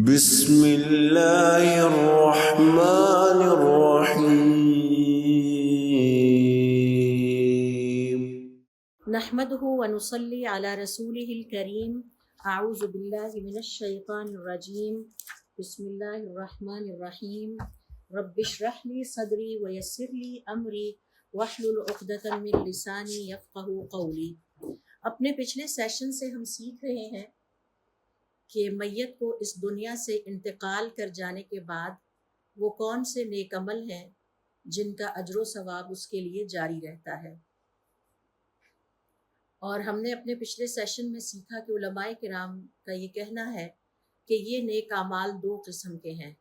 بسم اللہ الرحمن الرحیم نحمده ونصلي على رسوله الكريم اعوذ باللہ من الشیطان الرجیم بسم اللہ الرحمن الرحیم رب اشرح لي صدری ویسر لي امری واحلل عقدۃ من لسانی یفقهوا قولی۔ اپنے پچھلے سیشن سے ہم سیکھ رہے ہیں کہ میت کو اس دنیا سے انتقال کر جانے کے بعد وہ کون سے نیک عمل ہیں جن کا اجر و ثواب اس کے لیے جاری رہتا ہے۔ اور ہم نے اپنے پچھلے سیشن میں سیکھا کہ علماء کرام کا یہ کہنا ہے کہ یہ نیک اعمال دو قسم کے ہیں۔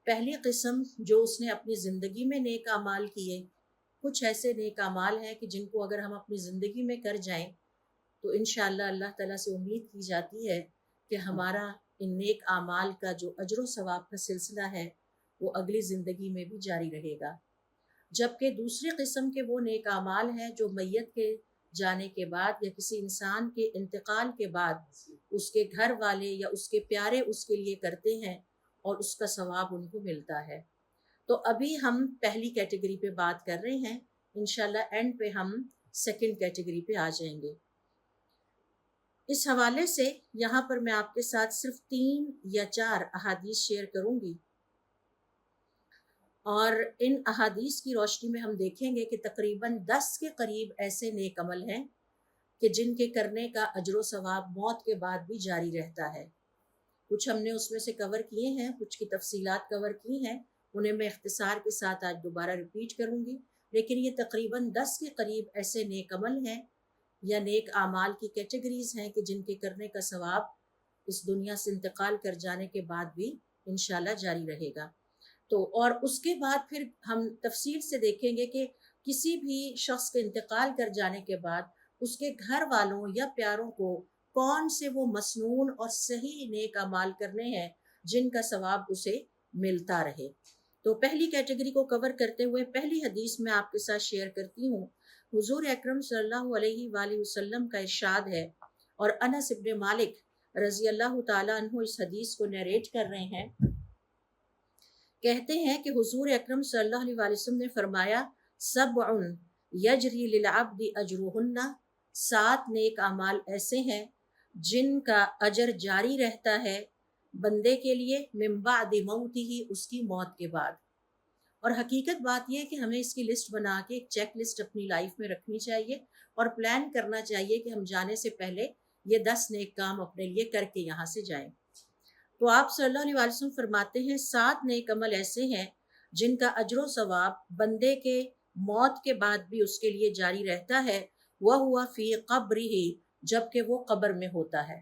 پہلی قسم جو اس نے اپنی زندگی میں نیک اعمال کیے، کچھ ایسے نیک اعمال ہیں کہ جن کو اگر ہم اپنی زندگی میں کر جائیں تو انشاءاللہ اللہ تعالیٰ سے امید کی جاتی ہے کہ ہمارا ان نیک اعمال کا جو اجر و ثواب کا سلسلہ ہے وہ اگلی زندگی میں بھی جاری رہے گا۔ جبکہ دوسری قسم کے وہ نیک اعمال ہیں جو میت کے جانے کے بعد یا کسی انسان کے انتقال کے بعد اس کے گھر والے یا اس کے پیارے اس کے لیے کرتے ہیں اور اس کا ثواب ان کو ملتا ہے۔ تو ابھی ہم پہلی کیٹیگری پہ بات کر رہے ہیں، انشاءاللہ اینڈ پہ ہم سیکنڈ کیٹیگری پہ آ جائیں گے۔ اس حوالے سے یہاں پر میں آپ کے ساتھ صرف 3 یا 4 احادیث شیئر کروں گی، اور ان احادیث کی روشنی میں ہم دیکھیں گے کہ تقریباً 10 کے قریب ایسے نیک عمل ہیں کہ جن کے کرنے کا اجر و ثواب موت کے بعد بھی جاری رہتا ہے۔ کچھ ہم نے اس میں سے کور کیے ہیں، کچھ کی تفصیلات کور کی ہیں، انہیں میں اختصار کے ساتھ آج دوبارہ ریپیٹ کروں گی، لیکن یہ تقریباً 10 کے قریب ایسے نیک عمل ہیں یا نیک اعمال کی کیٹیگریز ہیں کہ جن کے کرنے کا ثواب اس دنیا سے انتقال کر جانے کے بعد بھی انشاءاللہ جاری رہے گا۔ تو اور اس کے بعد پھر ہم تفصیل سے دیکھیں گے کہ کسی بھی شخص کے انتقال کر جانے کے بعد اس کے گھر والوں یا پیاروں کو کون سے وہ مسنون اور صحیح نیک اعمال کرنے ہیں جن کا ثواب اسے ملتا رہے۔ تو پہلی کیٹیگری کو کور کرتے ہوئے پہلی حدیث میں آپ کے ساتھ شیئر کرتی ہوں۔ حضور اکرم صلی اللہ علیہ وآلہ وسلم کا ارشاد ہے، اور انس ابن مالک رضی اللہ تعالیٰ عنہ اس حدیث کو نیریٹ کر رہے ہیں، کہتے ہیں کہ حضور اکرم صلی اللہ علیہ وآلہ وسلم نے فرمایا، سبع یجری للعبد اجرہن، 7 نیک اعمال ایسے ہیں جن کا اجر جاری رہتا ہے بندے کے لیے من بعد موتہ، اس کی موت کے بعد۔ اور حقیقت بات یہ ہے کہ ہمیں اس کی لسٹ بنا کے ایک چیک لسٹ اپنی لائف میں رکھنی چاہیے اور پلان کرنا چاہیے کہ ہم جانے سے پہلے یہ 10 نیک کام اپنے لیے کر کے یہاں سے جائیں۔ تو آپ صلی اللہ علیہ وسلم فرماتے ہیں 7 نیک عمل ایسے ہیں جن کا اجر و ثواب بندے کے موت کے بعد بھی اس کے لیے جاری رہتا ہے، وَهُوَ فِي قَبْرِهِ، جبکہ وہ قبر میں ہوتا ہے۔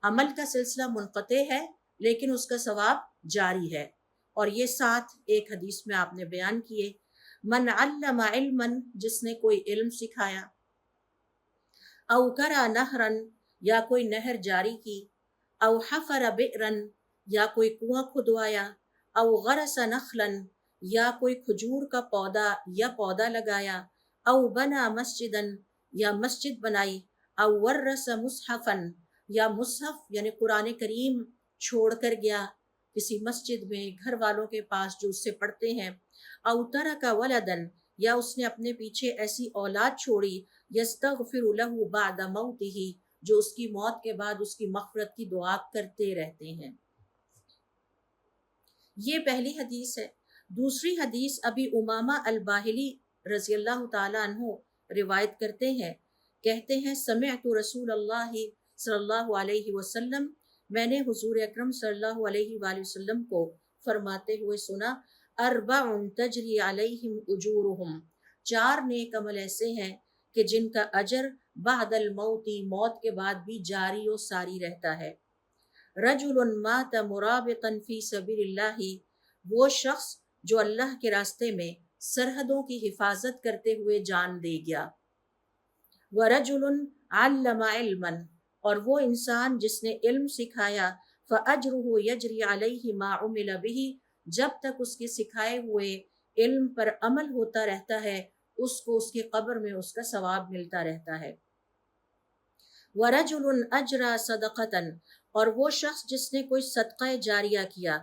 عمل کا سلسلہ منقطع ہے لیکن اس کا ثواب جاری ہے، اور یہ 7 ایک حدیث میں آپ نے بیان کیے۔ من علم علما، جس نے کوئی علم سکھایا، او کرا نہرا، یا کوئی نہر جاری کی، او حفر بئرا، یا کوئی کنواں کھدوایا، او غرس نخلا، یا کوئی کھجور کا پودا یا پودا لگایا، او بنا مسجدا، یا مسجد بنائی، او ورث مصحفا، یا مصحف یعنی قرآن کریم چھوڑ کر گیا کسی مسجد میں گھر والوں کے پاس جو اس سے پڑھتے ہیں، او ترک ولدا، یا اس نے اپنے پیچھے ایسی اولاد چھوڑی، یستغفر له بعد موتہ، جو اس کی موت کے بعد اس کی مغفرت کی دعا کرتے رہتے ہیں۔ یہ پہلی حدیث ہے۔ دوسری حدیث ابی امامہ الباہلی رضی اللہ تعالیٰ عنہ روایت کرتے ہیں، کہتے ہیں سمعت رسول اللہ صلی اللہ علیہ وسلم، میں نے حضور اکرم صلی اللہ علیہ وآلہ وسلم کو فرماتے ہوئے سنا، اربع تجری علیہم اجورہم، 4 نیک عمل ایسے ہیں کہ جن کا اجر بعد الموت، موت کے بعد بھی جاری و ساری رہتا ہے۔ رجل مات مرابطا فی سبیل اللہ، وہ شخص جو اللہ کے راستے میں سرحدوں کی حفاظت کرتے ہوئے جان دے گیا۔ ورجل علم علما، اور وہ انسان جس نے علم سکھایا، فاجرہ یجری علیہ ما عمل بہ، جب تک اس کے سکھائے ہوئے علم پر عمل ہوتا رہتا ہے اس کو اس کی قبر میں اس کا ثواب ملتا رہتا ہے۔ ورجل اجرا صدقتا، اور وہ شخص جس نے کوئی صدقہ جاریہ کیا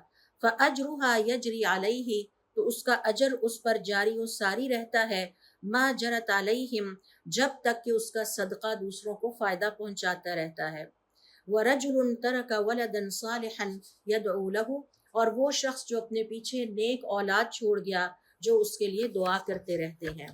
فَأَجْرُهَا يَجْرِي عَلَيْهِ تو اس کا اجر اس پر جاری و ساری رہتا ہے ما جرت علیہم جب تک کہ اس کا صدقہ دوسروں کو فائدہ پہنچاتا رہتا ہے وَرَجُلٌ تَرَكَ وَلَدًا صَالِحًا يَدْعُو لَهُ اور وہ شخص جو اپنے پیچھے نیک اولاد چھوڑ گیا جو اس کے لیے دعا کرتے رہتے ہیں۔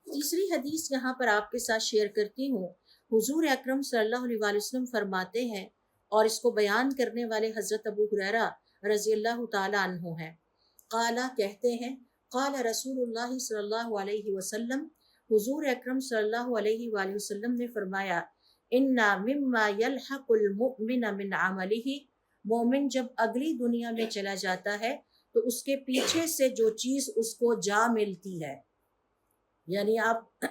تیسری حدیث یہاں پر آپ کے ساتھ شیئر کرتی ہوں۔ حضور اکرم صلی اللہ علیہ وسلم فرماتے ہیں اور اس کو بیان کرنے والے حضرت ابو ہریرہ رضی اللہ تعالی عنہ ہیں۔ قالا کہتے ہیں قال رسول اللہ صلی اللہ علیہ وسلم حضور اکرم صلی اللہ علیہ وآلہ وسلم نے فرمایا انا مما یلحق المؤمن من عملہ مومن جب اگلی دنیا میں چلا جاتا ہے تو اس کے پیچھے سے جو چیز اس کو جا ملتی ہے، یعنی آپ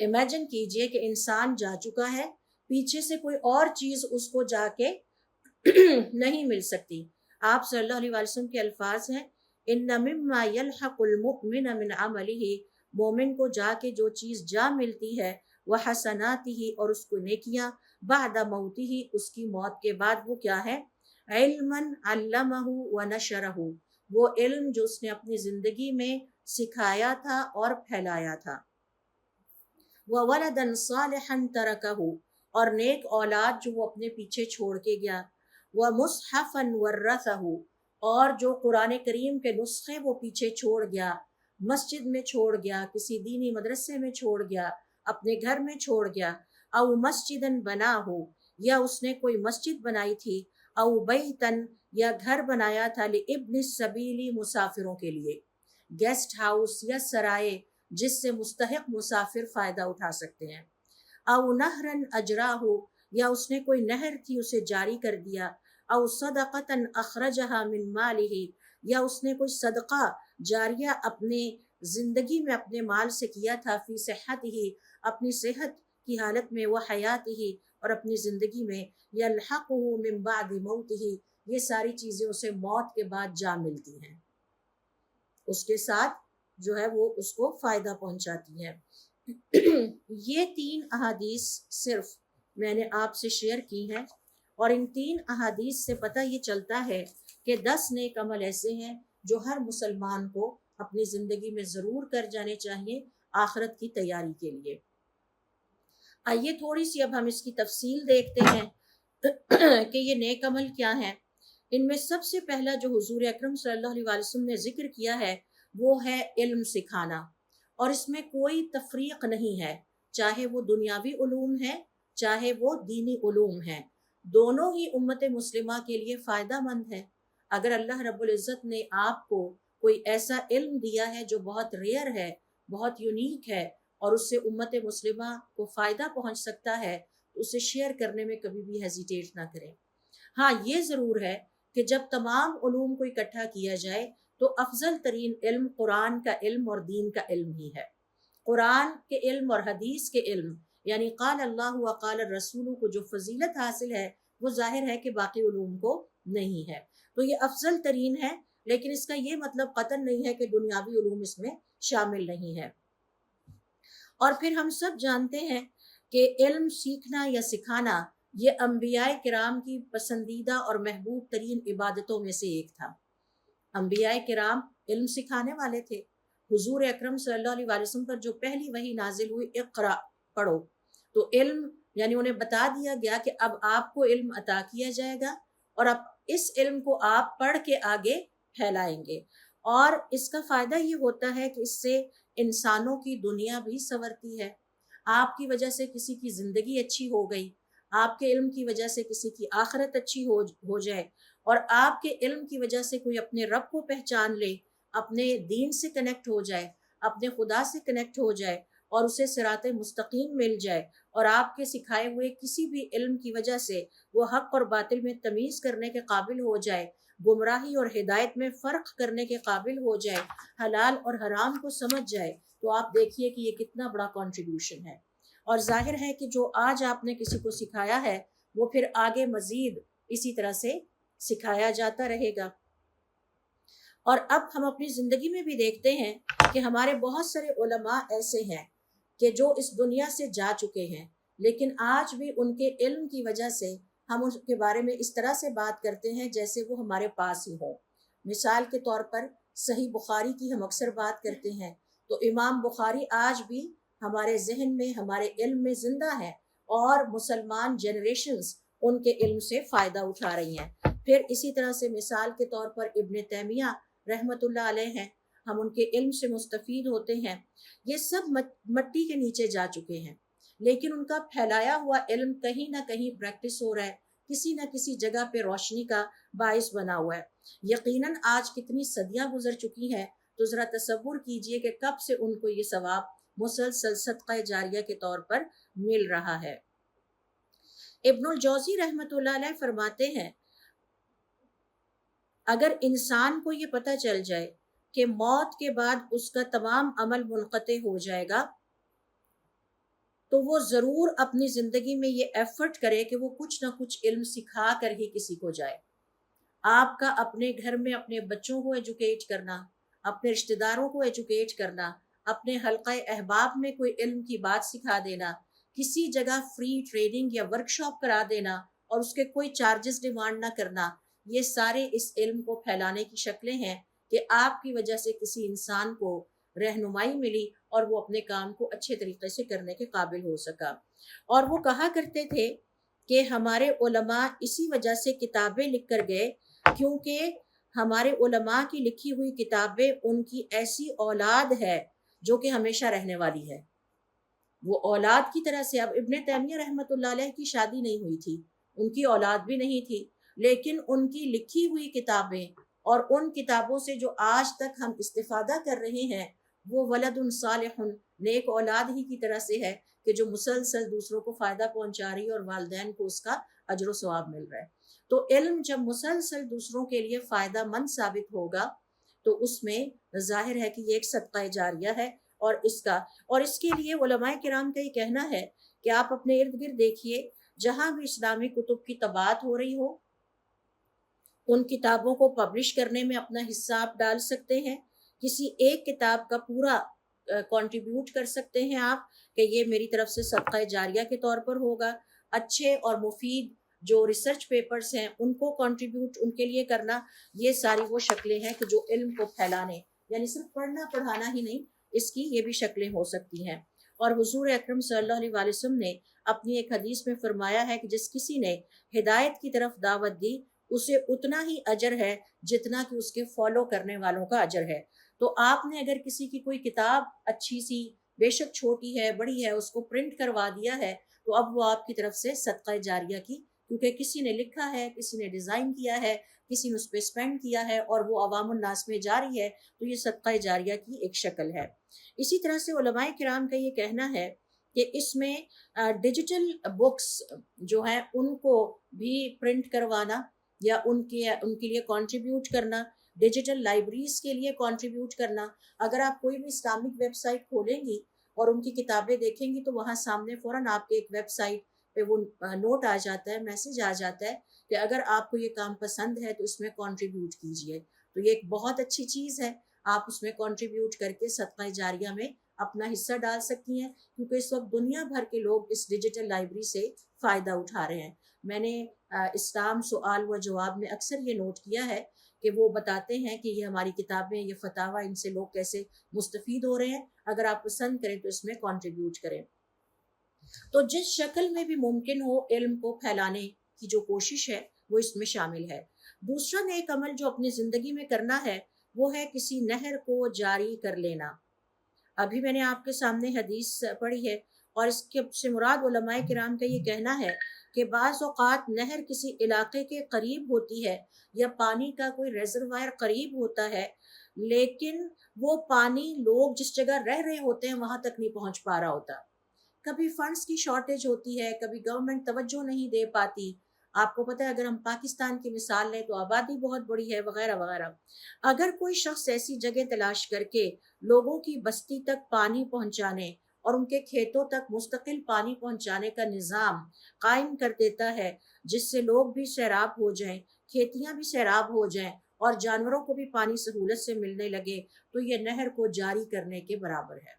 امیجن کیجئے کہ انسان جا چکا ہے، پیچھے سے کوئی اور چیز اس کو جا کے نہیں مل سکتی۔ آپ صلی اللہ علیہ وسلم کے الفاظ ہیں ان مما یلحق المؤمن من عملہ مومن کو جا کے جو چیز جا ملتی ہے وہ حسناتہ اور اس کو نیکیاں بعد موتہ اس کی موت کے بعد وہ کیا ہے علما علمہ ونشرہ وہ علم جو اس نے اپنی زندگی میں سکھایا تھا اور پھیلایا تھا وولدا صالحا ترکہ اور نیک اولاد جو وہ اپنے پیچھے چھوڑ کے گیا ومصحفا ورثہ اور جو قرآن کریم کے نسخے وہ پیچھے چھوڑ گیا، مسجد میں چھوڑ گیا، کسی دینی مدرسے میں چھوڑ گیا، اپنے گھر میں چھوڑ گیا، او مسجدن بنا ہو یا اس نے کوئی مسجد بنائی تھی، او بیتن یا گھر بنایا تھا لابن السبیلی مسافروں کے لیے، گیسٹ ہاؤس یا سرائے جس سے مستحق مسافر فائدہ اٹھا سکتے ہیں، او نہرن اجرا ہو یا اس نے کوئی نہر تھی اسے جاری کر دیا، او صدقتا اخرجہا من مالہ یا اس نے کوئی صدقہ جاریہ اپنے زندگی میں اپنے مال سے کیا تھا فی صحتہ اپنی صحت کی حالت میں وہ حیاتہ اور اپنی زندگی میں یلحقہ من بعد موتہ یہ ساری چیزیں اسے موت کے بعد جا ملتی ہیں، اس کے ساتھ جو ہے وہ اس کو فائدہ پہنچاتی ہیں۔ یہ 3 احادیث صرف میں نے آپ سے شیئر کی ہیں اور ان 3 احادیث سے پتہ یہ چلتا ہے کہ 10 نیک عمل ایسے ہیں جو ہر مسلمان کو اپنی زندگی میں ضرور کر جانے چاہیے آخرت کی تیاری کے لیے۔ آئیے تھوڑی سی اب ہم اس کی تفصیل دیکھتے ہیں کہ یہ نیک عمل کیا ہیں۔ ان میں سب سے پہلا جو حضور اکرم صلی اللہ علیہ وسلم نے ذکر کیا ہے وہ ہے علم سکھانا، اور اس میں کوئی تفریق نہیں ہے، چاہے وہ دنیاوی علوم ہے چاہے وہ دینی علوم ہیں، دونوں ہی امت مسلمہ کے لیے فائدہ مند ہے۔ اگر اللہ رب العزت نے آپ کو کوئی ایسا علم دیا ہے جو بہت ریئر ہے، بہت یونیک ہے اور اس سے امت مسلمہ کو فائدہ پہنچ سکتا ہے تو اسے شیئر کرنے میں کبھی بھی ہیزیٹیٹ نہ کریں۔ ہاں یہ ضرور ہے کہ جب تمام علوم کو اکٹھا کیا جائے تو افضل ترین علم قرآن کا علم اور دین کا علم ہی ہے۔ قرآن کے علم اور حدیث کے علم یعنی قال اللہ و قال الرسول کو جو فضیلت حاصل ہے وہ ظاہر ہے کہ باقی علوم کو نہیں ہے، تو یہ افضل ترین ہے، لیکن اس کا یہ مطلب قطعاً نہیں ہے کہ دنیاوی علوم اس میں شامل نہیں ہے۔ اور پھر ہم سب جانتے ہیں کہ علم سیکھنا یا سکھانا یہ انبیاء کرام کی پسندیدہ اور محبوب ترین عبادتوں میں سے ایک تھا۔ انبیاء کرام علم سکھانے والے تھے۔ حضور اکرم صلی اللہ علیہ وسلم پر جو پہلی وحی نازل ہوئی اقرا پڑھو، تو علم یعنی انہیں بتا دیا گیا کہ اب آپ کو علم عطا کیا جائے گا اور اب اس علم کو آپ پڑھ کے آگے پھیلائیں گے، اور اس کا فائدہ یہ ہوتا ہے کہ اس سے انسانوں کی دنیا بھی سنورتی ہے۔ آپ کی وجہ سے کسی کی زندگی اچھی ہو گئی، آپ کے علم کی وجہ سے کسی کی آخرت اچھی ہو جائے، اور آپ کے علم کی وجہ سے کوئی اپنے رب کو پہچان لے، اپنے دین سے کنیکٹ ہو جائے، اپنے خدا سے کنیکٹ ہو جائے اور اسے صراط مستقیم مل جائے، اور آپ کے سکھائے ہوئے کسی بھی علم کی وجہ سے وہ حق اور باطل میں تمیز کرنے کے قابل ہو جائے، گمراہی اور ہدایت میں فرق کرنے کے قابل ہو جائے، حلال اور حرام کو سمجھ جائے، تو آپ دیکھیے کہ یہ کتنا بڑا کنٹریبیوشن ہے۔ اور ظاہر ہے کہ جو آج آپ نے کسی کو سکھایا ہے وہ پھر آگے مزید اسی طرح سے سکھایا جاتا رہے گا۔ اور اب ہم اپنی زندگی میں بھی دیکھتے ہیں کہ ہمارے بہت سارے علماء ایسے ہیں کہ جو اس دنیا سے جا چکے ہیں، لیکن آج بھی ان کے علم کی وجہ سے ہم اس کے بارے میں اس طرح سے بات کرتے ہیں جیسے وہ ہمارے پاس ہی ہوں۔ مثال کے طور پر صحیح بخاری کی ہم اکثر بات کرتے ہیں، تو امام بخاری آج بھی ہمارے ذہن میں، ہمارے علم میں زندہ ہے، اور مسلمان جنریشنز ان کے علم سے فائدہ اٹھا رہی ہیں۔ پھر اسی طرح سے مثال کے طور پر ابن تیمیہ رحمۃ اللہ علیہ ہیں، ہم ان کے علم سے مستفید ہوتے ہیں۔ یہ سب مٹی کے نیچے جا چکے ہیں، لیکن ان کا پھیلایا ہوا علم کہیں نہ کہیں پریکٹس ہو رہا ہے، کسی نہ کسی جگہ پہ روشنی کا باعث بنا ہوا ہے۔ یقیناً آج کتنی صدیاں گزر چکی ہیں، تو ذرا تصور کیجئے کہ کب سے ان کو یہ ثواب مسلسل صدقہ جاریہ کے طور پر مل رہا ہے۔ ابن الجوزی رحمۃ اللہ علیہ فرماتے ہیں، اگر انسان کو یہ پتہ چل جائے کہ موت کے بعد اس کا تمام عمل منقطع ہو جائے گا، تو وہ ضرور اپنی زندگی میں یہ ایفرٹ کرے کہ وہ کچھ نہ کچھ علم سکھا کر ہی کسی کو جائے۔ آپ کا اپنے گھر میں اپنے بچوں کو ایجوکیٹ کرنا، اپنے رشتہ داروں کو ایجوکیٹ کرنا، اپنے حلقہ احباب میں کوئی علم کی بات سکھا دینا، کسی جگہ فری ٹریننگ یا ورکشاپ کرا دینا اور اس کے کوئی چارجز ڈیمانڈ نہ کرنا، یہ سارے اس علم کو پھیلانے کی شکلیں ہیں کہ آپ کی وجہ سے کسی انسان کو رہنمائی ملی اور وہ اپنے کام کو اچھے طریقے سے کرنے کے قابل ہو سکا۔ اور وہ کہا کرتے تھے کہ ہمارے علماء اسی وجہ سے کتابیں لکھ کر گئے کیونکہ ہمارے علماء کی لکھی ہوئی کتابیں ان کی ایسی اولاد ہے جو کہ ہمیشہ رہنے والی ہے۔ وہ اولاد کی طرح سے، اب ابن تیمیہ رحمۃ اللہ علیہ کی شادی نہیں ہوئی تھی، ان کی اولاد بھی نہیں تھی، لیکن ان کی لکھی ہوئی کتابیں اور ان کتابوں سے جو آج تک ہم استفادہ کر رہے ہیں، وہ ولد صالح، نیک اولاد ہی کی طرح سے ہے کہ جو مسلسل دوسروں کو فائدہ پہنچا رہی ہے اور والدین کو اس کا اجر و ثواب مل رہا ہے۔ تو علم جب مسلسل دوسروں کے لیے فائدہ مند ثابت ہوگا تو اس میں ظاہر ہے کہ یہ ایک صدقہ جاریہ ہے، اور اس کے لیے علماء کرام کا یہ کہنا ہے کہ آپ اپنے ارد گرد دیکھیے، جہاں بھی اسلامی کتب کی طباعت ہو رہی ہو، ان کتابوں کو پبلش کرنے میں اپنا حصہ آپ ڈال سکتے ہیں، کسی ایک کتاب کا پورا کنٹریبیوٹ کر سکتے ہیں آپ کہ یہ میری طرف سے صدقہ جاریہ کے طور پر ہوگا۔ اچھے اور مفید جو ریسرچ پیپرز ہیں ان کو کنٹریبیوٹ ان کے لیے کرنا، یہ ساری وہ شکلیں ہیں کہ جو علم کو پھیلانے، یعنی صرف پڑھنا پڑھانا ہی نہیں، اس کی یہ بھی شکلیں ہو سکتی ہیں۔ اور حضور اکرم صلی اللہ علیہ وآلہ وسلم نے اپنی ایک حدیث میں فرمایا ہے کہ جس کسی نے ہدایت کی طرف دعوت دی اسے اتنا ہی اجر ہے جتنا کہ اس کے فالو کرنے والوں کا اجر ہے۔ تو آپ نے اگر کسی کی کوئی کتاب اچھی سی، بے شک چھوٹی ہے بڑی ہے، اس کو پرنٹ کروا دیا ہے، تو اب وہ آپ کی طرف سے صدقہ جاریہ کی، کیونکہ کسی نے لکھا ہے، کسی نے ڈیزائن کیا ہے، کسی نے اس پہ اسپینڈ کیا ہے اور وہ عوام الناس میں جاری ہے، تو یہ صدقہ جاریہ کی ایک شکل ہے۔ اسی طرح سے علماء کرام کا یہ کہنا ہے کہ اس میں ڈیجیٹل بکس جو ہیں ان کو بھی پرنٹ کروانا یا ان کے لیے کنٹریبیوٹ کرنا، ڈیجیٹل لائبریریز کے لیے کنٹریبیوٹ کرنا۔ اگر آپ کوئی بھی اسلامک ویب سائٹ کھولیں گی اور ان کی کتابیں دیکھیں گی تو وہاں سامنے فوراً آپ کے ایک ویب سائٹ پہ وہ نوٹ آ جاتا ہے، میسج آ جاتا ہے کہ اگر آپ کو یہ کام پسند ہے تو اس میں کنٹریبیوٹ کیجئے۔ تو یہ ایک بہت اچھی چیز ہے، آپ اس میں کنٹریبیوٹ کر کے صدقہ جاریہ میں اپنا حصہ ڈال سکتی ہیں، کیونکہ اس وقت دنیا بھر کے لوگ اس ڈیجیٹل لائبریری سے فائدہ اٹھا رہے ہیں۔ میں نے اسلام سوال و جواب میں اکثر یہ نوٹ کیا ہے کہ وہ بتاتے ہیں کہ یہ ہماری کتابیں، یہ فتاوی، ان سے لوگ کیسے مستفید ہو رہے ہیں، اگر آپ پسند کریں تو اس میں کنٹریبیوٹ کریں۔ تو جس شکل میں بھی ممکن ہو علم کو پھیلانے کی جو کوشش ہے وہ اس میں شامل ہے۔ دوسرا نیک عمل جو اپنی زندگی میں کرنا ہے وہ ہے کسی نہر کو جاری کر لینا۔ ابھی میں نے آپ کے سامنے حدیث پڑھی ہے، اور اس کے سے مراد علماء کرام کا یہ کہنا ہے کہ بعض اوقات نہر کسی علاقے کے قریب ہوتی ہے یا پانی کا کوئی ریزروائر قریب ہوتا ہے، لیکن وہ پانی لوگ جس جگہ رہ رہے ہوتے ہیں وہاں تک نہیں پہنچ پا رہا ہوتا۔ کبھی فنڈز کی شارٹیج ہوتی ہے، کبھی گورنمنٹ توجہ نہیں دے پاتی۔ آپ کو پتہ ہے اگر ہم پاکستان کی مثال لیں تو آبادی بہت بڑی ہے وغیرہ وغیرہ۔ اگر کوئی شخص ایسی جگہ تلاش کر کے لوگوں کی بستی تک پانی پہنچانے اور ان کے کھیتوں تک مستقل پانی پہنچانے کا نظام قائم کر دیتا ہے، جس سے لوگ بھی سیراب ہو جائیں، کھیتیاں بھی سیراب ہو جائیں اور جانوروں کو بھی پانی سہولت سے ملنے لگے، تو یہ نہر کو جاری کرنے کے برابر ہے۔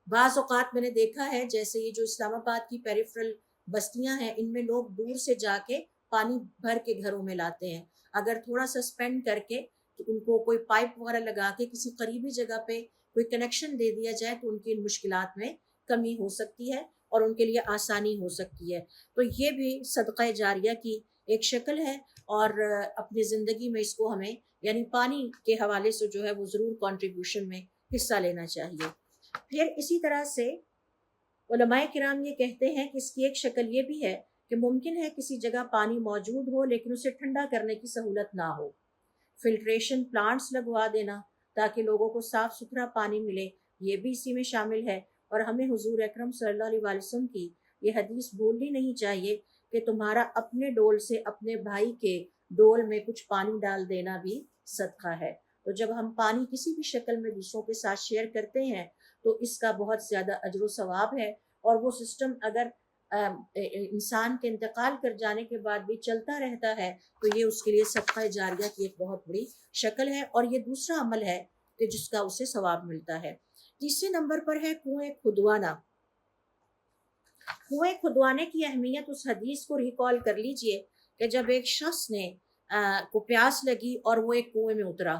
بعض اوقات میں نے دیکھا ہے جیسے یہ جو اسلام آباد کی پیریفرل بستیاں ہیں ان میں لوگ دور سے جا کے پانی بھر کے گھروں میں لاتے ہیں. اگر تھوڑا سا اسپینڈ کر کے ان کو کوئی پائپ وغیرہ لگا کے کسی قریبی جگہ پہ کوئی کنیکشن دے دیا جائے تو ان کی ان مشکلات میں کمی ہو سکتی ہے اور ان کے لیے آسانی ہو سکتی ہے. تو یہ بھی صدقہ جاریہ کی ایک شکل ہے اور اپنی زندگی میں اس کو ہمیں یعنی پانی کے حوالے سے جو ہے وہ ضرور کنٹریبیوشن میں حصہ لینا چاہیے. پھر اسی طرح سے علماء کرام یہ کہتے ہیں کہ اس کی ایک شکل یہ بھی ہے کہ ممکن ہے کسی جگہ پانی موجود ہو لیکن اسے ٹھنڈا کرنے کی سہولت نہ ہو. فلٹریشن پلانٹس لگوا دینا تاکہ لوگوں کو صاف ستھرا پانی ملے، یہ بھی اسی میں شامل ہے. اور ہمیں حضور اکرم صلی اللہ علیہ وسلم کی یہ حدیث بھولنی نہیں چاہیے کہ تمہارا اپنے ڈول سے اپنے بھائی کے ڈول میں کچھ پانی ڈال دینا بھی صدقہ ہے. تو جب ہم پانی کسی بھی شکل میں دوسروں کے ساتھ شیئر کرتے ہیں تو اس کا بہت زیادہ اجر و ثواب ہے. اور وہ سسٹم اگر انسان کے انتقال کر جانے کے بعد بھی چلتا رہتا ہے تو یہ اس کے لیے صدقہ جاریہ کی ایک بہت بڑی شکل ہے اور یہ دوسرا عمل ہے کہ جس کا اسے ثواب ملتا ہے. تیسرے نمبر پر ہے کنویں کھدوانا. کنویں کھدوانے کی اہمیت اس حدیث کو ریکال کر لیجئے کہ جب ایک شخص نے کو پیاس لگی اور وہ ایک کنویں میں اترا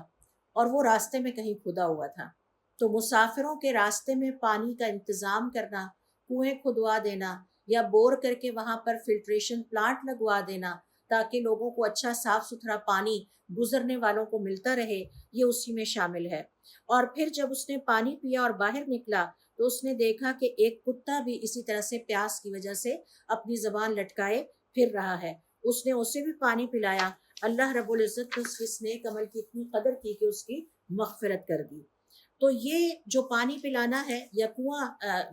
اور وہ راستے میں کہیں کھدا ہوا تھا تو مسافروں کے راستے میں پانی کا انتظام کرنا، کنویں کھدوا دینا یا بور کر کے وہاں پر فلٹریشن پلانٹ لگوا دینا تاکہ لوگوں کو اچھا صاف ستھرا پانی گزرنے والوں کو ملتا رہے، یہ اسی میں شامل ہے. اور پھر جب اس نے پانی پیا اور باہر نکلا تو اس نے دیکھا کہ ایک کتا بھی اسی طرح سے پیاس کی وجہ سے اپنی زبان لٹکائے پھر رہا ہے. اس نے اسے بھی پانی پلایا. اللہ رب العزت نے اس نیک عمل کی اتنی قدر کی کہ اس کی مغفرت کر دی. تو یہ جو پانی پلانا ہے یا کنواں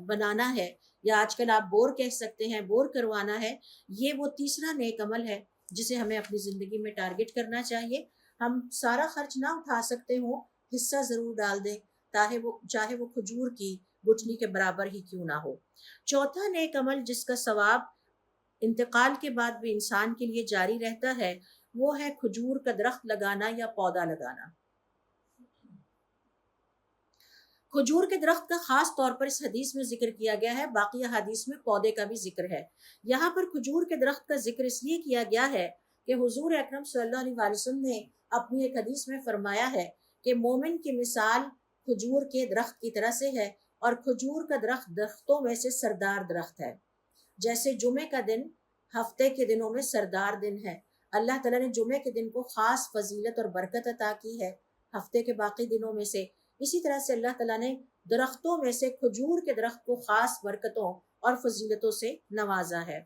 بنانا ہے یا آج کل آپ بور کہہ سکتے ہیں، بور کروانا ہے، یہ وہ تیسرا نیک عمل ہے جسے ہمیں اپنی زندگی میں ٹارگٹ کرنا چاہیے. ہم سارا خرچ نہ اٹھا سکتے ہوں، حصہ ضرور ڈال دیں چاہے وہ کھجور کی گٹھلی کے برابر ہی کیوں نہ ہو. چوتھا نیک عمل جس کا ثواب انتقال کے بعد بھی انسان کے لیے جاری رہتا ہے وہ ہے کھجور کا درخت لگانا یا پودا لگانا. کھجور کے درخت کا خاص طور پر اس حدیث میں ذکر کیا گیا ہے، باقی حدیث میں پودے کا بھی ذکر ہے. یہاں پر کھجور کے درخت کا ذکر اس لیے کیا گیا ہے کہ حضور اکرم صلی اللہ علیہ وسلم نے اپنی ایک حدیث میں فرمایا ہے کہ مومن کی مثال کھجور کے درخت کی طرح سے ہے اور کھجور کا درخت درختوں میں سے سردار درخت ہے. جیسے جمعے کا دن ہفتے کے دنوں میں سردار دن ہے، اللہ تعالیٰ نے جمعے کے دن کو خاص فضیلت اور برکت عطا کی ہے ہفتے کے باقی دنوں میں سے، اسی طرح سے اللہ تعالیٰ نے درختوں میں سے کھجور کے درخت کو خاص برکتوں اور فضیلتوں سے نوازا ہے.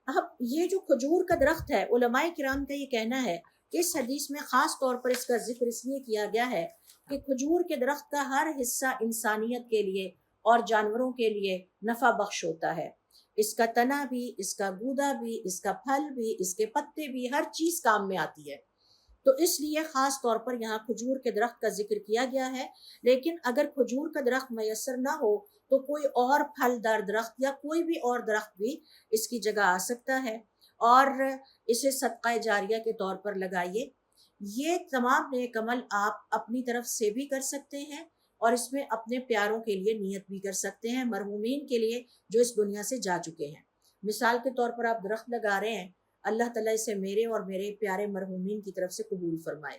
اب یہ جو کھجور کا درخت ہے، علماء کرام کا یہ کہنا ہے کہ اس حدیث میں خاص طور پر اس کا ذکر اس لیے کیا گیا ہے کہ کھجور کے درخت کا ہر حصہ انسانیت کے لیے اور جانوروں کے لیے نفع بخش ہوتا ہے. اس کا تنا بھی، اس کا گودا بھی، اس کا پھل بھی، اس کے پتے بھی، ہر چیز کام میں آتی ہے. تو اس لیے خاص طور پر یہاں کھجور کے درخت کا ذکر کیا گیا ہے. لیکن اگر کھجور کا درخت میسر نہ ہو تو کوئی اور پھل دار درخت یا کوئی بھی اور درخت بھی اس کی جگہ آ سکتا ہے اور اسے صدقہ جاریہ کے طور پر لگائیے. یہ تمام نیک عمل آپ اپنی طرف سے بھی کر سکتے ہیں اور اس میں اپنے پیاروں کے لیے نیت بھی کر سکتے ہیں، مرحومین کے لیے جو اس دنیا سے جا چکے ہیں. مثال کے طور پر آپ درخت لگا رہے ہیں، اللہ تعالیٰ اسے میرے اور میرے پیارے مرحومین کی طرف سے قبول فرمائے.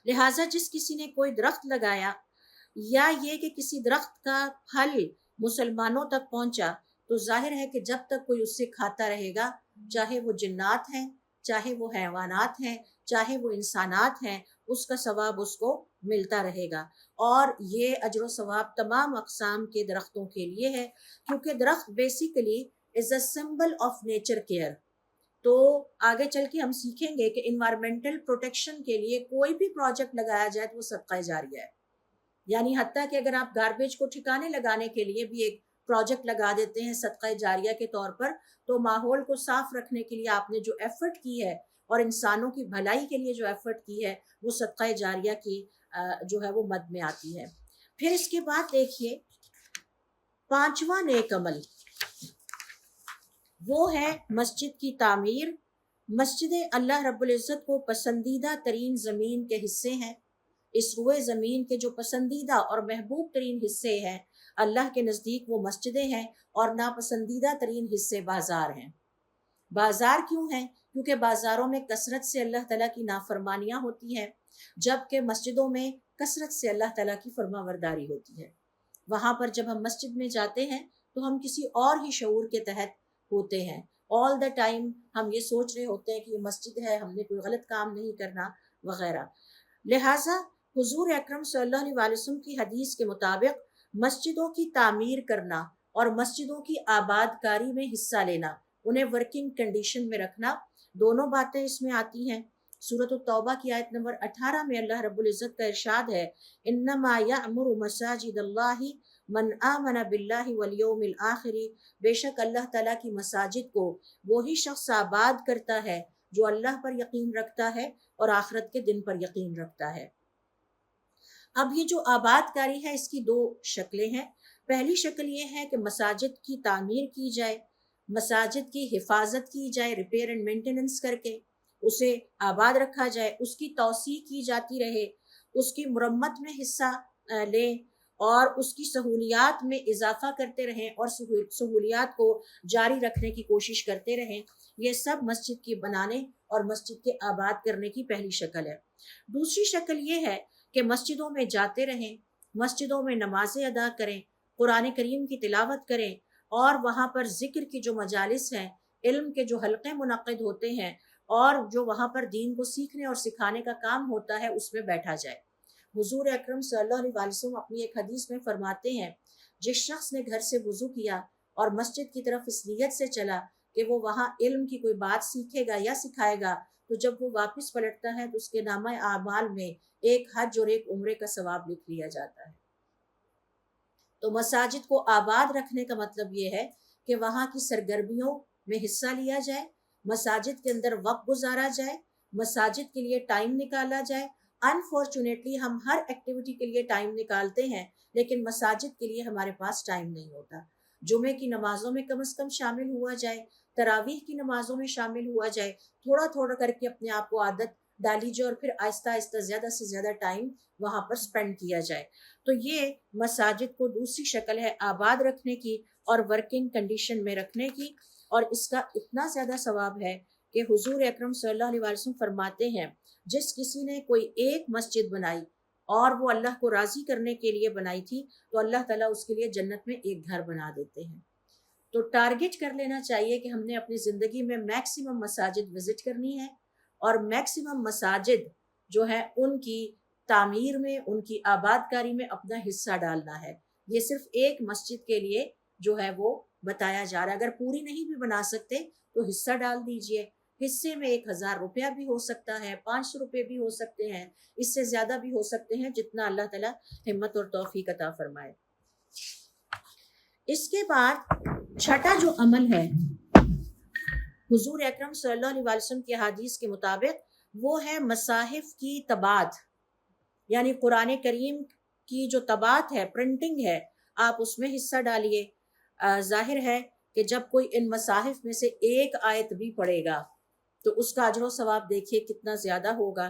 لہٰذا جس کسی نے کوئی درخت لگایا یا یہ کہ کسی درخت کا پھل مسلمانوں تک پہنچا تو ظاہر ہے کہ جب تک کوئی اس سے کھاتا رہے گا، چاہے وہ جنات ہیں، چاہے وہ حیوانات ہیں، چاہے وہ انسانات ہیں، اس کا ثواب اس کو ملتا رہے گا. اور یہ اجر و ثواب تمام اقسام کے درختوں کے لیے ہے کیونکہ درخت basically is a symbol of nature care. تو آگے چل کے ہم سیکھیں گے کہ انوائرمنٹل پروٹیکشن کے لیے کوئی بھی پروجیکٹ لگایا جائے تو وہ صدقہ جاریہ ہے. یعنی حتیٰ کہ اگر آپ گاربیج کو ٹھکانے لگانے کے لیے بھی ایک پروجیکٹ لگا دیتے ہیں صدقہ جاریہ کے طور پر، تو ماحول کو صاف رکھنے کے لیے آپ نے جو ایفرٹ کی ہے اور انسانوں کی بھلائی کے لیے جو ایفرٹ کی ہے وہ صدقہ جاریہ کی جو ہے وہ مد میں آتی ہے. پھر اس کے بعد دیکھیے پانچواں نیک عمل وہ ہے مسجد کی تعمیر. مسجدیں اللہ رب العزت کو پسندیدہ ترین زمین کے حصے ہیں. اس روئے زمین کے جو پسندیدہ اور محبوب ترین حصے ہیں اللہ کے نزدیک وہ مسجدیں ہیں اور ناپسندیدہ ترین حصے بازار ہیں۔ بازار کیوں ہیں؟ کیونکہ بازاروں میں کثرت سے اللہ تعالیٰ کی نافرمانیاں ہوتی ہیں، جبکہ مسجدوں میں کثرت سے اللہ تعالیٰ کی فرما برداری ہوتی ہے۔ وہاں پر جب ہم مسجد میں جاتے ہیں تو ہم کسی اور ہی شعور کے تحت ہوتے ہیں، آل دا ٹائم ہم یہ سوچ رہے ہوتے ہیں کہ یہ مسجد ہے، ہم نے کوئی غلط کام نہیں کرنا وغیرہ۔ لہٰذا حضور اکرم صلی اللہ علیہ وسلم کی حدیث کے مطابق مسجدوں کی تعمیر کرنا اور مسجدوں کی آباد کاری میں حصہ لینا، انہیں ورکنگ کنڈیشن میں رکھنا، دونوں باتیں اس میں آتی ہیں۔ سورۃ التوبہ کی آیت نمبر 18 میں اللہ رب العزت کا ارشاد ہے، انما یعمر مساجد اللہ من آمن باللہ والیوم الآخر، بے شک اللہ تعالیٰ کی مساجد کو وہی شخص آباد کرتا ہے جو اللہ پر یقین رکھتا ہے اور آخرت کے دن پر یقین رکھتا ہے۔ اب یہ جو آباد کاری ہے اس کی دو شکلیں ہیں۔ پہلی شکل یہ ہے کہ مساجد کی تعمیر کی جائے، مساجد کی حفاظت کی جائے، ریپیئر اینڈ مینٹیننس کر کے اسے آباد رکھا جائے، اس کی توسیع کی جاتی رہے، اس کی مرمت میں حصہ لیں اور اس کی سہولیات میں اضافہ کرتے رہیں اور سہولیات کو جاری رکھنے کی کوشش کرتے رہیں۔ یہ سب مسجد کی بنانے اور مسجد کے آباد کرنے کی پہلی شکل ہے۔ دوسری شکل یہ ہے کہ مسجدوں میں جاتے رہیں، مسجدوں میں نمازیں ادا کریں، قرآن کریم کی تلاوت کریں اور وہاں پر ذکر کی جو مجالس ہیں، علم کے جو حلقے منعقد ہوتے ہیں اور جو وہاں پر دین کو سیکھنے اور سکھانے کا کام ہوتا ہے اس میں بیٹھا جائے۔ حضور اکرم صلی اللہ علیہ وسلم اپنی ایک حدیث میں فرماتے ہیں، جس شخص نے گھر سے وضو کیا اور مسجد کی طرف اس نیت سے چلا کہ وہ وہاں علم کی کوئی بات سیکھے گا یا سکھائے گا، تو جب وہ واپس پلٹتا ہے تو اس کے نامہ اعمال میں ایک حج اور ایک عمرے کا ثواب لکھ لیا جاتا ہے۔ تو مساجد کو آباد رکھنے کا مطلب یہ ہے کہ وہاں کی سرگرمیوں میں حصہ لیا جائے، مساجد کے اندر وقت گزارا جائے، مساجد کے لیے ٹائم نکالا جائے۔ انفارچونیٹلی ہم ہر ایکٹیویٹی کے لیے ٹائم نکالتے ہیں لیکن مساجد کے لیے ہمارے پاس ٹائم نہیں ہوتا۔ جمعے کی نمازوں میں کم از کم شامل ہوا جائے، تراویح کی نمازوں میں شامل ہوا جائے، تھوڑا تھوڑا کر کے اپنے آپ کو عادت ڈالی جائے اور پھر آہستہ آہستہ زیادہ سے زیادہ ٹائم وہاں پر سپینڈ کیا جائے۔ تو یہ مساجد کو دوسری شکل ہے آباد رکھنے کی اور ورکنگ کنڈیشن میں رکھنے کی، اور اس کا اتنا زیادہ ثواب ہے کہ حضور اکرم صلی اللہ علیہ وسلم فرماتے ہیں، جس کسی نے کوئی ایک مسجد بنائی اور وہ اللہ کو راضی کرنے کے لیے بنائی تھی تو اللہ تعالیٰ اس کے لیے جنت میں ایک گھر بنا دیتے ہیں۔ تو ٹارگٹ کر لینا چاہیے کہ ہم نے اپنی زندگی میں میکسیمم مساجد وزٹ کرنی ہے اور میکسیمم مساجد جو ہے ان کی تعمیر میں، ان کی آباد کاری میں اپنا حصہ ڈالنا ہے۔ یہ صرف ایک مسجد کے لیے جو ہے وہ بتایا جا رہا ہے۔ اگر پوری نہیں بھی بنا سکتے تو حصہ ڈال دیجئے، حصے میں 1000 روپیہ بھی ہو سکتا ہے، 500 روپے بھی ہو سکتے ہیں، اس سے زیادہ بھی ہو سکتے ہیں، جتنا اللہ تعالیٰ ہمت اور توفیق عطا فرمائے۔ اس کے بعد چھٹا جو عمل ہے حضور اکرم صلی اللہ علیہ وسلم کی حدیث کے مطابق، وہ ہے مصاحف کی طباعت، یعنی قرآن کریم کی جو طباعت ہے، پرنٹنگ ہے، آپ اس میں حصہ ڈالیے۔ ظاہر ہے کہ جب کوئی ان مصاحف میں سے ایک آیت بھی پڑھے گا تو اس کا اجر و ثواب دیکھیے کتنا زیادہ ہوگا،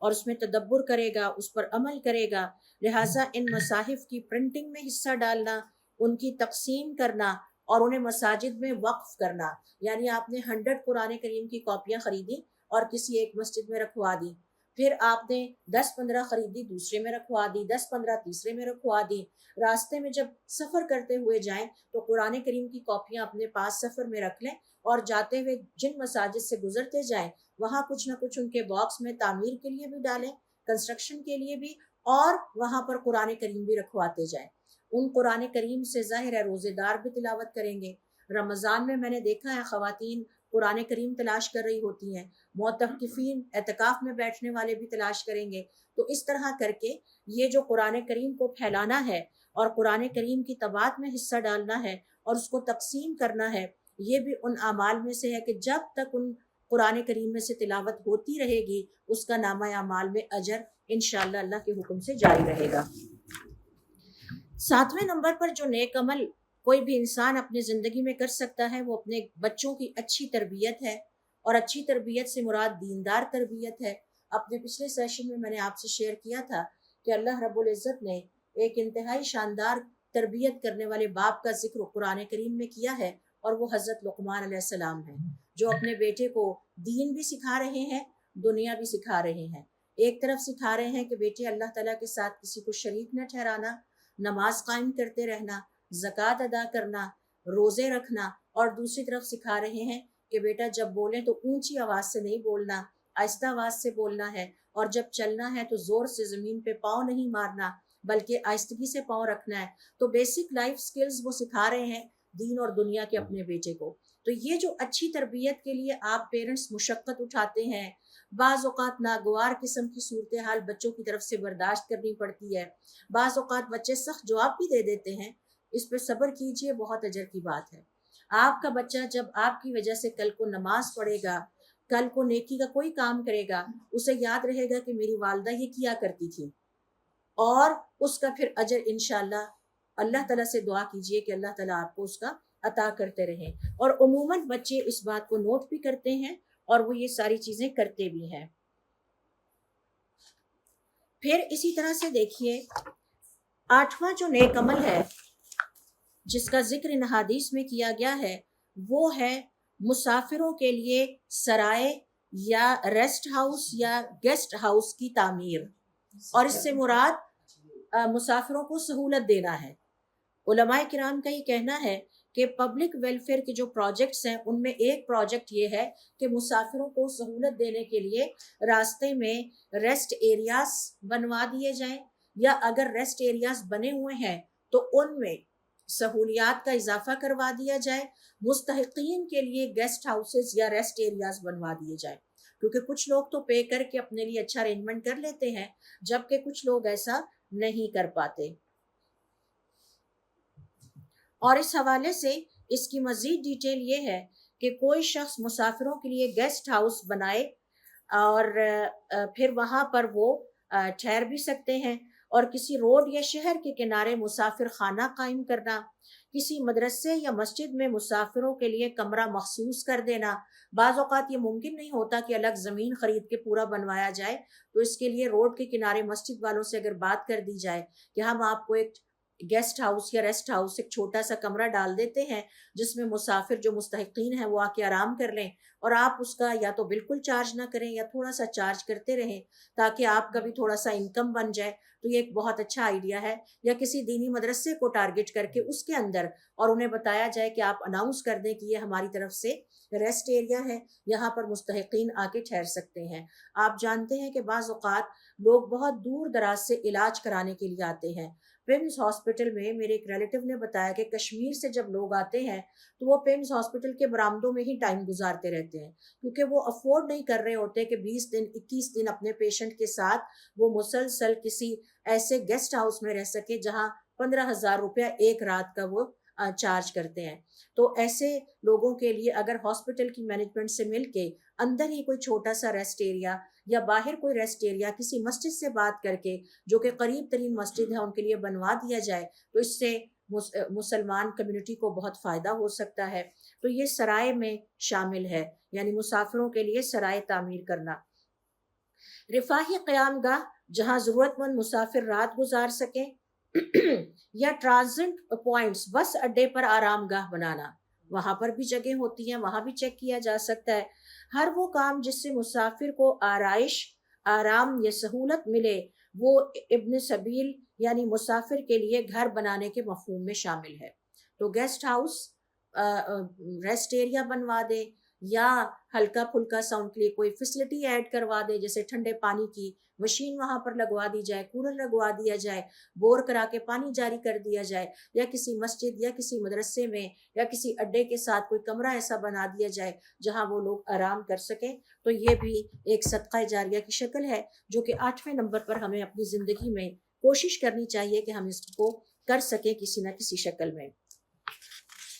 اور اس میں تدبر کرے گا، اس پر عمل کرے گا۔ لہٰذا ان مصاحف کی پرنٹنگ میں حصہ ڈالنا، ان کی تقسیم کرنا اور انہیں مساجد میں وقف کرنا، یعنی آپ نے 100 قرآن کریم کی کاپیاں خریدی اور کسی ایک مسجد میں رکھوا دی، پھر آپ نے 10-15 خریدی دوسرے میں رکھوا دی، 10-15 تیسرے میں رکھوا دی۔ راستے میں جب سفر کرتے ہوئے جائیں تو قرآن کریم کی کاپیاں اپنے پاس سفر میں رکھ لیں، اور جاتے ہوئے جن مساجد سے گزرتے جائیں وہاں کچھ نہ کچھ ان کے باکس میں تعمیر کے لیے بھی ڈالیں، کنسٹرکشن کے لیے بھی، اور وہاں پر قرآن کریم بھی رکھواتے جائیں۔ ان قرآن کریم سے ظاہر ہے روزے دار بھی تلاوت کریں گے۔ رمضان میں میں نے دیکھا ہے خواتین قرآن کریم تلاش کر رہی ہوتی ہیں، معتکفین اعتکاف میں بیٹھنے والے بھی تلاش کریں گے۔ تو اس طرح کر کے یہ جو قرآن کریم کو پھیلانا ہے اور قرآن کریم کی طباعت میں حصہ ڈالنا ہے اور اس کو تقسیم کرنا ہے، یہ بھی ان اعمال میں سے ہے کہ جب تک ان قرآن کریم میں سے تلاوت ہوتی رہے گی اس کا نامہ اعمال میں اجر انشاءاللہ اللہ کے حکم سے جاری رہے گا۔ 7ویں نمبر پر جو نیک عمل کوئی بھی انسان اپنی زندگی میں کر سکتا ہے وہ اپنے بچوں کی اچھی تربیت ہے، اور اچھی تربیت سے مراد دیندار تربیت ہے۔ اپنے پچھلے سیشن میں نے آپ سے شیئر کیا تھا کہ اللہ رب العزت نے ایک انتہائی شاندار تربیت کرنے والے باپ کا ذکر قرآن کریم میں کیا ہے، اور وہ حضرت لقمان علیہ السلام ہیں، جو اپنے بیٹے کو دین بھی سکھا رہے ہیں، دنیا بھی سکھا رہے ہیں۔ ایک طرف سکھا رہے ہیں کہ بیٹے اللہ تعالیٰ کے ساتھ کسی کو شریک نہ ٹھہرانا، نماز قائم کرتے رہنا، زکوٰۃ ادا کرنا، روزے رکھنا، اور دوسری طرف سکھا رہے ہیں کہ بیٹا جب بولیں تو اونچی آواز سے نہیں بولنا، آہستہ آواز سے بولنا ہے، اور جب چلنا ہے تو زور سے زمین پہ پاؤں نہیں مارنا بلکہ آہستگی سے پاؤں رکھنا ہے۔ تو بیسک لائف سکلز وہ سکھا رہے ہیں دین اور دنیا کے اپنے بیٹے کو۔ تو یہ جو اچھی تربیت کے لیے آپ پیرنٹس مشقت اٹھاتے ہیں، بعض اوقات ناگوار قسم کی صورتحال بچوں کی طرف سے برداشت کرنی پڑتی ہے، بعض اوقات بچے سخت جواب بھی دے دیتے ہیں، اس پہ صبر کیجئے، بہت اجر کی بات ہے۔ آپ کا بچہ جب آپ کی وجہ سے کل کو نماز پڑھے گا، کل کو نیکی کا کوئی کام کرے گا، اسے یاد رہے گا کہ میری والدہ یہ کیا کرتی تھی، اور اس کا پھر اجر انشاءاللہ اللہ تعالیٰ سے دعا کیجئے کہ اللہ تعالیٰ آپ کو اس کا عطا کرتے رہیں۔ اور عموماً بچے اس بات کو نوٹ بھی کرتے ہیں اور وہ یہ ساری چیزیں کرتے بھی ہیں۔ پھر اسی طرح سے دیکھیے 8واں جو نیک عمل ہے جس کا ذکر ان حدیث میں کیا گیا ہے، وہ ہے مسافروں کے لیے سرائے یا ریسٹ ہاؤس یا گیسٹ ہاؤس کی تعمیر، اور اس سے مراد مسافروں کو سہولت دینا ہے۔ علماء کرام کا یہ کہنا ہے کہ پبلک ویلفیئر کے جو پروجیکٹس ہیں ان میں ایک پروجیکٹ یہ ہے کہ مسافروں کو سہولت دینے کے لیے راستے میں ریسٹ ایریاز بنوا دیے جائیں، یا اگر ریسٹ ایریاز بنے ہوئے ہیں تو ان میں سہولیات کا اضافہ کروا دیا جائے، مستحقین کے لیے گیسٹ ہاؤسز یا ریسٹ ایریاز بنوا دیے جائیں، کیونکہ کچھ لوگ تو پے کر کے اپنے لیے اچھا ارینجمنٹ کر لیتے ہیں، جبکہ کچھ لوگ ایسا نہیں کر پاتے۔ اور اس حوالے سے اس کی مزید ڈیٹیل یہ ہے کہ کوئی شخص مسافروں کے لیے گیسٹ ہاؤس بنائے اور پھر وہاں پر وہ ٹھہر بھی سکتے ہیں، اور کسی روڈ یا شہر کے کنارے مسافر خانہ قائم کرنا، کسی مدرسے یا مسجد میں مسافروں کے لیے کمرہ مخصوص کر دینا۔ بعض اوقات یہ ممکن نہیں ہوتا کہ الگ زمین خرید کے پورا بنوایا جائے، تو اس کے لیے روڈ کے کنارے مسجد والوں سے اگر بات کر دی جائے کہ ہم آپ کو ایک گیسٹ ہاؤس یا ریسٹ ہاؤس، ایک چھوٹا سا کمرہ ڈال دیتے ہیں جس میں مسافر جو مستحقین ہیں وہ آ کے آرام کر لیں، اور آپ اس کا یا تو بالکل چارج نہ کریں یا تھوڑا سا چارج کرتے رہیں تاکہ آپ کا بھی تھوڑا سا انکم بن جائے، تو یہ ایک بہت اچھا آئیڈیا ہے۔ یا کسی دینی مدرسے کو ٹارگٹ کر کے اس کے اندر اور انہیں بتایا جائے کہ آپ اناؤنس کر دیں کہ یہ ہماری طرف سے ریسٹ ایریا ہے، یہاں پر مستحقین آ کے ٹھہر سکتے ہیں۔ آپ جانتے ہیں کہ بعض اوقات لوگ بہت دور دراز سے علاج کرانے کے لیے آتے ہیں۔ پیمز ہاسپٹل میں میرے ایک ریلیٹیو نے بتایا کہ کشمیر سے جب لوگ آتے ہیں تو وہ پیمز ہاسپٹل کے برآمدوں میں ہی ٹائم گزارتے رہتے ہیں، کیونکہ وہ افورڈ نہیں کر رہے ہوتے کہ 20 دن 21 دن اپنے پیشنٹ کے ساتھ وہ مسلسل کسی ایسے گیسٹ ہاؤس میں رہ سکے جہاں 15,000 روپیہ ایک رات کا وہ چارج کرتے ہیں۔ تو ایسے لوگوں کے لیے اگر ہاسپٹل کی مینجمنٹ سے مل کے اندر ہی کوئی چھوٹا سا ریسٹ ایریا یا باہر کوئی ریسٹ ایریا کسی مسجد سے بات کر کے جو کہ قریب ترین مسجد ہے ان کے لیے بنوا دیا جائے، تو اس سے مسلمان کمیونٹی کو بہت فائدہ ہو سکتا ہے۔ تو یہ سرائے میں شامل ہے، یعنی مسافروں کے لیے سرائے تعمیر کرنا۔ رفاہی قیام گاہ جہاں ضرورت مند مسافر رات گزار سکیں یا ٹرانزٹ پوائنٹس، بس اڈے پر آرام گاہ بنانا، وہاں پر بھی جگہ ہوتی ہیں، وہاں بھی چیک کیا جا سکتا ہے۔ ہر وہ کام جس سے مسافر کو آرائش، آرام یا سہولت ملے وہ ابن سبیل یعنی مسافر کے لیے گھر بنانے کے مفہوم میں شامل ہے۔ تو گیسٹ ہاؤس، ریسٹ ایریا بنوا دے، یا ہلکا پھلکا سا ان کے لیے کوئی فیسلٹی ایڈ کروا دے، جیسے ٹھنڈے پانی کی مشین وہاں پر لگوا دی جائے، کولر لگوا دیا جائے، بور کرا کے پانی جاری کر دیا جائے، یا کسی مسجد یا کسی مدرسے میں یا کسی اڈے کے ساتھ کوئی کمرہ ایسا بنا دیا جائے جہاں وہ لوگ آرام کر سکیں، تو یہ بھی ایک صدقہ جاریہ کی شکل ہے جو کہ 8ویں نمبر پر ہمیں اپنی زندگی میں کوشش کرنی چاہیے کہ ہم اس کو کر سکیں کسی نہ کسی شکل میں۔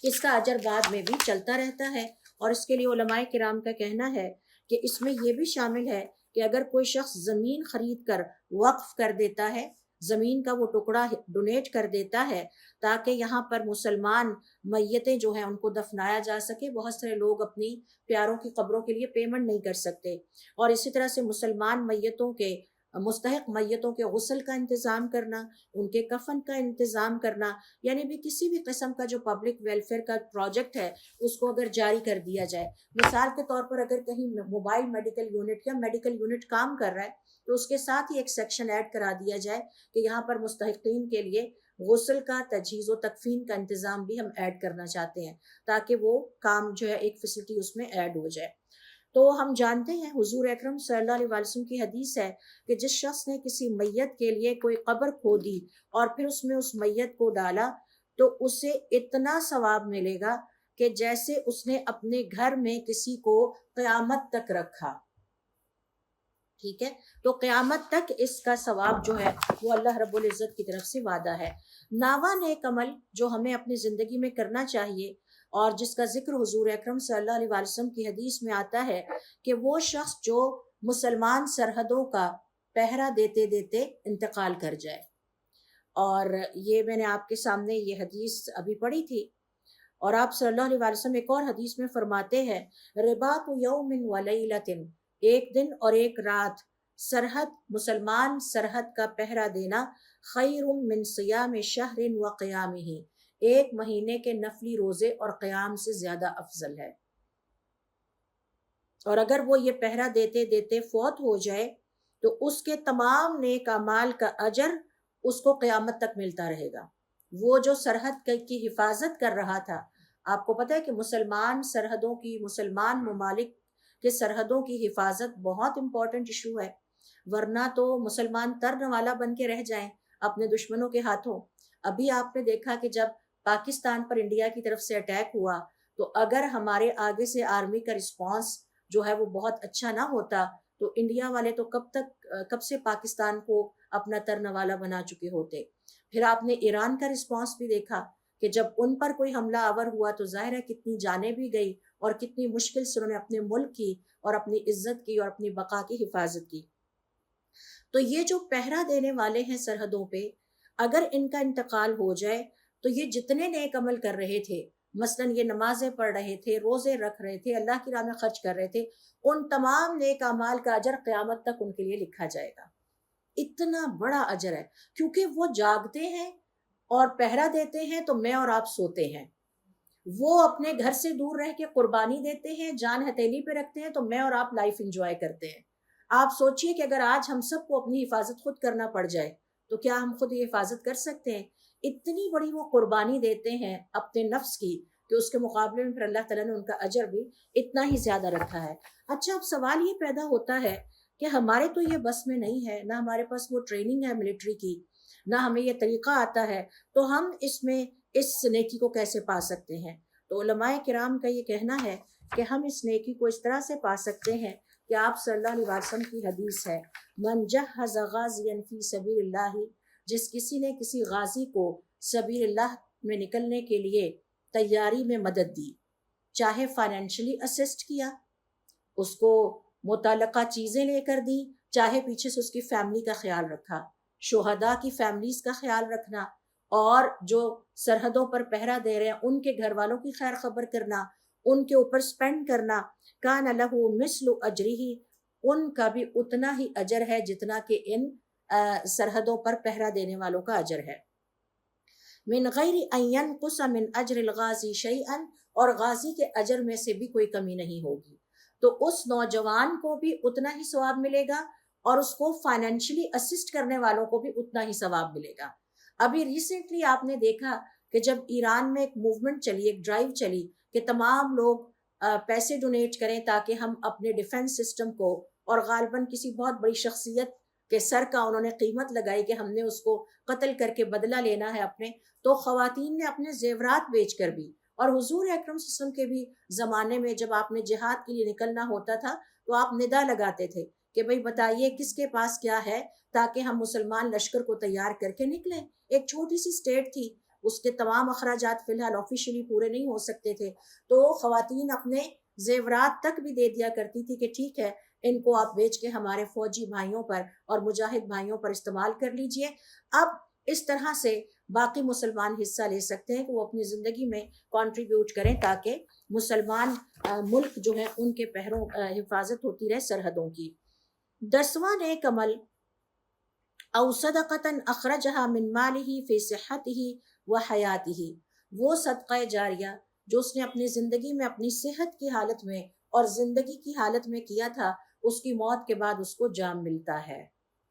اس کا اجر بعد میں بھی چلتا رہتا ہے، اور اس کے لیے علماء کرام کا کہنا ہے کہ اس میں یہ بھی شامل ہے کہ اگر کوئی شخص زمین خرید کر وقف کر دیتا ہے، زمین کا وہ ٹکڑا ڈونیٹ کر دیتا ہے تاکہ یہاں پر مسلمان میتیں جو ہیں ان کو دفنایا جا سکے۔ بہت سارے لوگ اپنی پیاروں کی قبروں کے لیے پیمنٹ نہیں کر سکتے، اور اسی طرح سے مسلمان میتوں کے مستحق میتوں کے غسل کا انتظام کرنا، ان کے کفن کا انتظام کرنا، یعنی بھی کسی بھی قسم کا جو پبلک ویلفیئر کا پروجیکٹ ہے اس کو اگر جاری کر دیا جائے. مثال کے طور پر اگر کہیں موبائل میڈیکل یونٹ یا میڈیکل یونٹ کام کر رہا ہے تو اس کے ساتھ ہی ایک سیکشن ایڈ کرا دیا جائے کہ یہاں پر مستحقین کے لیے غسل کا، تجہیز و تکفین کا انتظام بھی ہم ایڈ کرنا چاہتے ہیں، تاکہ وہ کام جو ہے ایک فیسلٹی اس میں ایڈ ہو جائے. تو ہم جانتے ہیں حضور اکرم صلی اللہ علیہ وسلم کی حدیث ہے کہ جس شخص نے کسی میت کے لیے کوئی قبر کھودی اور پھر اس میں اس میت کو ڈالا تو اسے اتنا ثواب ملے گا کہ جیسے اس نے اپنے گھر میں کسی کو قیامت تک رکھا. ٹھیک ہے، تو قیامت تک اس کا ثواب جو ہے وہ اللہ رب العزت کی طرف سے وعدہ ہے. ناوا نیک عمل جو ہمیں اپنی زندگی میں کرنا چاہیے اور جس کا ذکر حضور اکرم صلی اللہ علیہ وسلم کی حدیث میں آتا ہے کہ وہ شخص جو مسلمان سرحدوں کا پہرا دیتے دیتے انتقال کر جائے. اور یہ میں نے آپ کے سامنے یہ حدیث ابھی پڑھی تھی، اور آپ صلی اللہ علیہ وسلم ایک اور حدیث میں فرماتے ہیں رباط یوم و لیلۃ، ایک دن اور ایک رات سرحد، مسلمان سرحد کا پہرا دینا خیر من صیام شہر و قیامہ، ایک مہینے کے نفلی روزے اور قیام سے زیادہ افضل ہے. اور اگر وہ یہ پہرا دیتے دیتے فوت ہو جائے تو اس کے تمام نیک اعمال کا اجر اس کو قیامت تک ملتا رہے گا. وہ جو سرحد کی حفاظت کر رہا تھا، آپ کو پتہ ہے کہ مسلمان سرحدوں کی، مسلمان ممالک کے سرحدوں کی حفاظت بہت امپورٹنٹ ایشو ہے، ورنہ تو مسلمان ترن والا بن کے رہ جائیں اپنے دشمنوں کے ہاتھوں. ابھی آپ نے دیکھا کہ جب پاکستان پر انڈیا کی طرف سے اٹیک ہوا تو اگر ہمارے آگے سے آرمی کا رسپانس جو ہے وہ بہت اچھا نہ ہوتا تو انڈیا والے تو کب سے پاکستان کو اپنا ترن والا بنا چکے ہوتے. پھر آپ نے ایران کا رسپانس بھی دیکھا کہ جب ان پر کوئی حملہ آور ہوا تو ظاہر ہے کتنی جانیں بھی گئی اور کتنی مشکل سے انہوں نے اپنے ملک کی اور اپنی عزت کی اور اپنی بقا کی حفاظت کی. تو یہ جو پہرا دینے والے ہیں سرحدوں پہ، اگر ان کا انتقال ہو جائے تو یہ جتنے نیک عمل کر رہے تھے، مثلاً یہ نمازیں پڑھ رہے تھے، روزے رکھ رہے تھے، اللہ کی راہ میں خرچ کر رہے تھے، ان تمام نیک اعمال کا اجر قیامت تک ان کے لیے لکھا جائے گا. اتنا بڑا اجر ہے، کیونکہ وہ جاگتے ہیں اور پہرا دیتے ہیں تو میں اور آپ سوتے ہیں. وہ اپنے گھر سے دور رہ کے قربانی دیتے ہیں، جان ہتھیلی پہ رکھتے ہیں تو میں اور آپ لائف انجوائے کرتے ہیں. آپ سوچئے کہ اگر آج ہم سب کو اپنی حفاظت خود کرنا پڑ جائے تو کیا ہم خود یہ حفاظت کر سکتے ہیں؟ اتنی بڑی وہ قربانی دیتے ہیں اپنے نفس کی کہ اس کے مقابلے میں پھر اللہ تعالیٰ نے ان کا اجر بھی اتنا ہی زیادہ رکھا ہے. اچھا، اب سوال یہ پیدا ہوتا ہے کہ ہمارے تو یہ بس میں نہیں ہے، نہ ہمارے پاس وہ ٹریننگ ہے ملٹری کی، نہ ہمیں یہ طریقہ آتا ہے، تو ہم اس میں اس نیکی کو کیسے پا سکتے ہیں؟ تو علماء کرام کا یہ کہنا ہے کہ ہم اس نیکی کو اس طرح سے پا سکتے ہیں کہ آپ صلی اللہ علیہ وسلم کی حدیث ہے من جہز غازیا فی سبیل اللہ، جس کسی نے کسی غازی کو سبیل اللہ میں نکلنے کے لیے تیاری میں مدد دی، چاہے فائنینشلی اسسٹ کیا، اس کو متعلقہ چیزیں لے کر دی، چاہے پیچھے سے اس کی فیملی کا خیال رکھا، شہداء کی فیملیز کا خیال رکھنا، اور جو سرحدوں پر پہرا دے رہے ہیں ان کے گھر والوں کی خیر خبر کرنا، ان کے اوپر سپینڈ کرنا، کان لہ مثل اجرہ، ان کا بھی اتنا ہی اجر ہے جتنا کہ ان سرحدوں پر پہرا دینے والوں کا اجر ہے. من غیر ان ینقص من اجر الغازی شیئا، اور غازی کے اجر میں سے بھی کوئی کمی نہیں ہوگی. تو اس نوجوان کو بھی اتنا ہی ثواب ملے گا اور اس کو فائنینشلی اسسٹ کرنے والوں کو بھی اتنا ہی ثواب ملے گا. ابھی ریسنٹلی آپ نے دیکھا کہ جب ایران میں ایک موومنٹ چلی، ایک ڈرائیو چلی کہ تمام لوگ پیسے ڈونیٹ کریں تاکہ ہم اپنے ڈیفنس سسٹم کو، اور غالباً کسی بہت بڑی شخصیت کے سر کا انہوں نے قیمت لگائی کہ ہم نے اس کو قتل کر کے بدلہ لینا ہے اپنے، تو خواتین نے اپنے زیورات بیچ کر بھی، اور حضور اکرم صلی اللہ علیہ وسلم کے بھی زمانے میں جب آپ نے جہاد کے لیے نکلنا ہوتا تھا تو آپ ندا لگاتے تھے کہ بھئی بتائیے کس کے پاس کیا ہے تاکہ ہم مسلمان لشکر کو تیار کر کے نکلیں. ایک چھوٹی سی سٹیٹ تھی، اس کے تمام اخراجات فی الحال آفیشلی پورے نہیں ہو سکتے تھے، تو خواتین اپنے زیورات تک بھی دے دیا کرتی تھی کہ ٹھیک ہے ان کو آپ بیچ کے ہمارے فوجی بھائیوں پر اور مجاہد بھائیوں پر استعمال کر لیجئے. اب اس طرح سے باقی مسلمان حصہ لے سکتے ہیں کہ وہ اپنی زندگی میں کنٹریبیوٹ کریں تاکہ مسلمان ملک جو ہے ان کے پہروں حفاظت ہوتی رہے سرحدوں کی. 10واں نیک عمل او صدقۃ اخرجها من مالہ فی صحتہ و حیاتہ، وہ صدقہ جاریہ جو اس نے اپنی زندگی میں اپنی صحت کی حالت میں اور زندگی کی حالت میں کیا تھا، اس کی موت کے بعد اس کو جام ملتا ہے،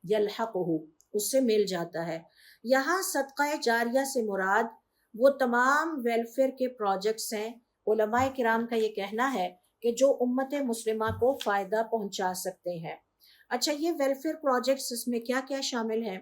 یلحقہ، اس سے مل جاتا ہے۔ یہاں صدقہ جاریہ سے مراد وہ تمام ویلفیئر کے پروجیکٹس ہیں۔ علماء کرام کا یہ کہنا ہے کہ جو امت مسلمہ کو فائدہ پہنچا سکتے ہیں۔ اچھا، یہ ویلفیئر پروجیکٹس اس میں کیا کیا شامل ہیں؟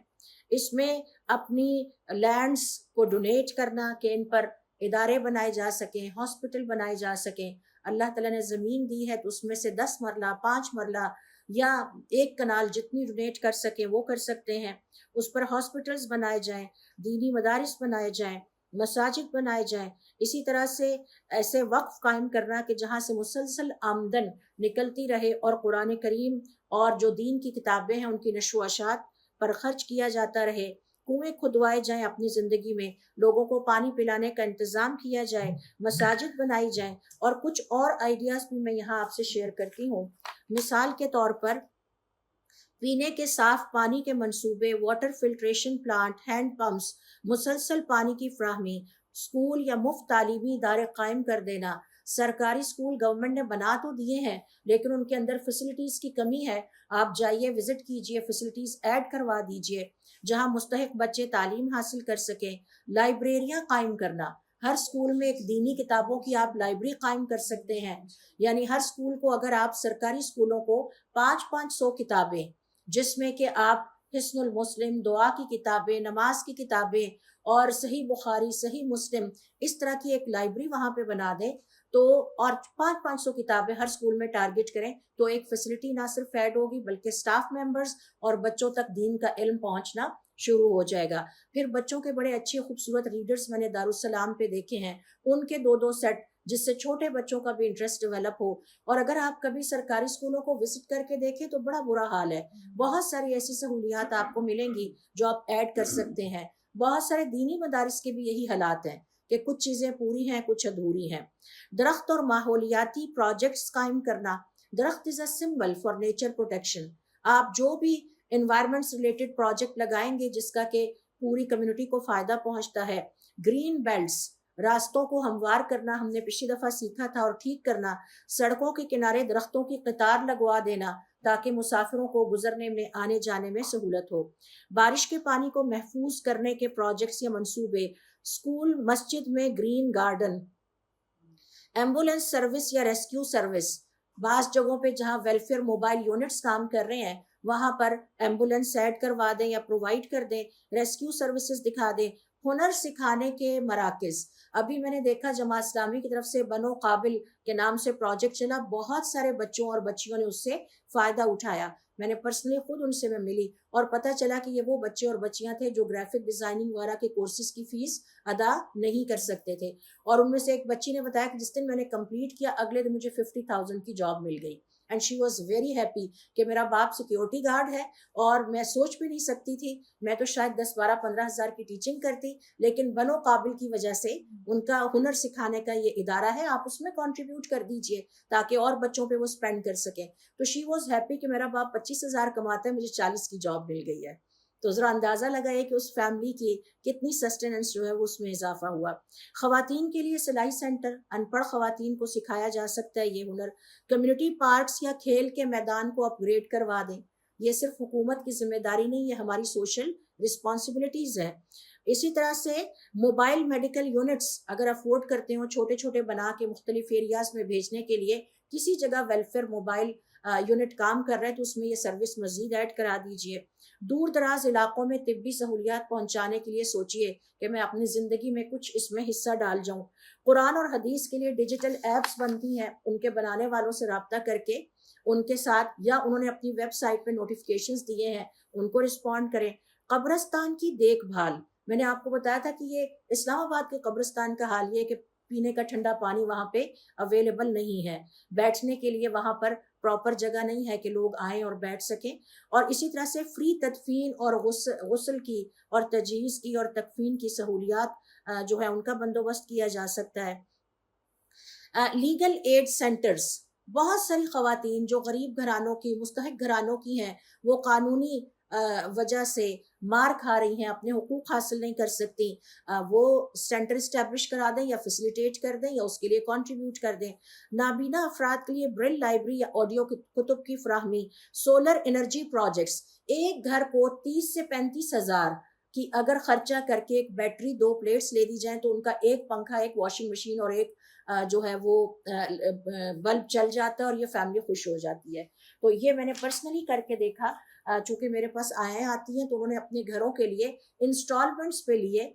اس میں اپنی لینڈز کو ڈونیٹ کرنا کہ ان پر ادارے بنائے جا سکیں، ہاسپٹل بنائے جا سکیں۔ اللہ تعالیٰ نے زمین دی ہے تو اس میں سے 10 مرلہ 5 مرلہ یا 1 کنال جتنی ڈونیٹ کر سکیں وہ کر سکتے ہیں۔ اس پر ہاسپٹلز بنائے جائیں، دینی مدارس بنائے جائیں، مساجد بنائے جائیں۔ اسی طرح سے ایسے وقف قائم کرنا کہ جہاں سے مسلسل آمدن نکلتی رہے اور قرآن کریم اور جو دین کی کتابیں ہیں ان کی نشر و اشاعت پر خرچ کیا جاتا رہے۔ کنویں کھدوائے جائیں اپنی زندگی میں، لوگوں کو پانی پلانے کا انتظام کیا جائے، مساجد بنائی جائیں، اور کچھ اور آئیڈیاز بھی میں یہاں آپ سے شیئر کرتی ہوں۔ مثال کے طور پر پینے کے صاف پانی کے منصوبے، water filtration plant, hand pumps, مسلسل پانی کی فراہمی، اسکول یا مفت تعلیمی ادارے قائم کر دینا۔ سرکاری اسکول گورنمنٹ نے بنا تو دیے ہیں لیکن ان کے اندر فیسلٹیز کی کمی ہے۔ آپ جائیے، وزٹ کیجئے، فیسلٹیز ایڈ کروا دیجئے جہاں مستحق بچے تعلیم حاصل کر سکیں۔ لائبریریاں قائم کرنا، ہر اسکول میں ایک دینی کتابوں کی آپ لائبریری قائم کر سکتے ہیں، یعنی ہر اسکول کو اگر آپ سرکاری اسکولوں کو 500 کتابیں، جس میں کہ آپ حسن المسلم، دعا کی کتابیں، نماز کی کتابیں اور صحیح بخاری، صحیح مسلم، اس طرح کی ایک لائبریری وہاں پہ بنا دیں تو، اور 500 کتابیں ہر اسکول میں ٹارگٹ کریں تو ایک فیسلٹی نہ صرف ایڈ ہوگی بلکہ سٹاف ممبرز اور بچوں تک دین کا علم پہنچنا شروع ہو جائے گا۔ پھر بچوں کے بڑے اچھے خوبصورت ریڈرز میں نے دارالسلام پہ دیکھے ہیں، ان کے 2 سیٹ جس سے چھوٹے بچوں کا بھی انٹرسٹ ڈیولپ ہو۔ اور اگر آپ کبھی سرکاری اسکولوں کو وزٹ کر کے دیکھیں تو بڑا برا حال ہے، بہت ساری ایسی سہولیات آپ کو ملیں گی جو آپ ایڈ کر سکتے ہیں۔ بہت سارے دینی مدارس کے بھی یہی حالات ہیں کہ کچھ چیزیں پوری ہیں، کچھ ادھوری ہیں۔ درخت اور ماحولیاتی پروجیکٹس قائم کرنا۔ درخت is a symbol for nature protection. آپ جو بھی انوائرمنٹ سے ریلیٹڈ پروجیکٹ لگائیں گے جس کا کہ پوری کمیونٹی کو فائدہ پہنچتا ہے۔ گرین بیلٹس، راستوں کو ہموار کرنا، ہم نے پچھلی دفعہ سیکھا تھا، اور ٹھیک کرنا۔ سڑکوں کے کنارے درختوں کی قطار لگوا دینا تاکہ مسافروں کو گزرنے میں، آنے جانے میں سہولت ہو۔ بارش کے پانی کو محفوظ کرنے کے پروجیکٹس یا منصوبے۔ اسکول، مسجد میں گرین گارڈن۔ ایمبولینس سروس یا ریسکیو سروس، بعض جگہوں پہ جہاں ویلفیئر موبائل یونٹس کام کر رہے ہیں وہاں پر ایمبولینس ایڈ کروا دیں یا پرووائڈ کر دیں، ریسکیو سروسز دکھا دیں۔ ہنر سکھانے کے مراکز، ابھی میں نے دیکھا جماعت اسلامی کی طرف سے بنو قابل کے نام سے پروجیکٹ چلا، بہت سارے بچوں اور بچیوں نے اس سے فائدہ اٹھایا۔ میں نے پرسنلی خود ان سے میں ملی اور پتہ چلا کہ یہ وہ بچے اور بچیاں تھے جو گرافک ڈیزائننگ وغیرہ کے کورسز کی فیس ادا نہیں کر سکتے تھے، اور ان میں سے ایک بچی نے بتایا کہ جس دن میں نے کمپلیٹ کیا اگلے دن مجھے 50,000 کی جاب مل گئی، and she was very happy کہ میرا باپ سیکیورٹی گارڈ ہے اور میں سوچ بھی نہیں سکتی تھی، میں تو شاید 10, 12, 15 ہزار کی ٹیچنگ کرتی، لیکن بنو قابل کی وجہ سے ان کا ہنر سکھانے کا یہ ادارہ ہے، آپ اس میں کنٹریبیوٹ کر دیجئے تاکہ اور بچوں پہ وہ اسپینڈ کر سکیں۔ تو شی واز ہیپی کہ میرا باپ 25,000 کماتا ہے، مجھے 40 کی جاب مل گئی ہے۔ تو ذرا اندازہ لگائے کہ اس فیملی کی کتنی سسٹیننس جو ہے وہ اس میں اضافہ ہوا۔ خواتین کے لیے سلائی سینٹر، ان پڑھ خواتین کو سکھایا جا سکتا ہے یہ ہنر۔ کمیونٹی پارکس یا کھیل کے میدان کو اپ گریڈ کروا دیں، یہ صرف حکومت کی ذمہ داری نہیں، یہ ہماری سوشل رسپانسبلٹیز ہے۔ اسی طرح سے موبائل میڈیکل یونٹس اگر افورڈ کرتے ہوں چھوٹے چھوٹے بنا کے مختلف ایریاز میں بھیجنے کے لیے، کسی جگہ ویلفیئر موبائل یونٹ کام کر رہے ہیں تو اس میں یہ سروس مزید ایڈ کرا دیجئے۔ دور دراز علاقوں میں طبی سہولیات پہنچانے کے لیے سوچئے کہ میں اپنی زندگی میں کچھ اس میں حصہ ڈال جاؤں۔ قرآن اور حدیث کے لیے ڈیجیٹل ایپس بنتی ہیں، ان کے بنانے والوں سے رابطہ کر کے ان کے ساتھ، یا انہوں نے اپنی ویب سائٹ پہ نوٹیفیکیشنز دیے ہیں ان کو رسپونڈ کریں۔ قبرستان کی دیکھ بھال، میں نے آپ کو بتایا تھا کہ یہ اسلام آباد کے قبرستان کا حال یہ کہ پینے کا ٹھنڈا پانی وہاں پہ اویلیبل نہیں ہے، بیٹھنے کے لیے وہاں پر پراپر جگہ نہیں ہے کہ لوگ آئیں اور بیٹھ سکیں، اور اسی طرح سے فری تدفین اور غسل کی اور تجہیز کی اور تکفین کی سہولیات جو ہے ان کا بندوبست کیا جا سکتا ہے۔ لیگل ایڈ سینٹرز، بہت ساری خواتین جو غریب گھرانوں کی، مستحق گھرانوں کی ہیں، وہ قانونی وجہ سے مار کھا رہی ہیں، اپنے حقوق حاصل نہیں کر سکتی، وہ سینٹر اسٹیبلش کرا دیں یا فیسیلیٹیٹ کر دیں یا اس کے لیے کنٹریبیوٹ کر دیں۔ نابینا افراد کے لیے بریل لائبریری یا آڈیو کتب کی فراہمی، سولر انرجی پروجیکٹس، ایک گھر کو 30 سے 35 ہزار کی اگر خرچہ کر کے ایک بیٹری 2 پلیٹس لے دی جائیں تو ان کا ایک پنکھا، ایک واشنگ مشین اور ایک جو ہے وہ بلب چل جاتا ہے اور یہ فیملی خوش ہو جاتی ہے۔ تو یہ میں نے پرسنلی کر کے دیکھا، چونکہ میرے پاس آئیں آتی ہیں تو انہوں نے اپنے گھروں کے لیے انسٹالمنٹس پہ لیے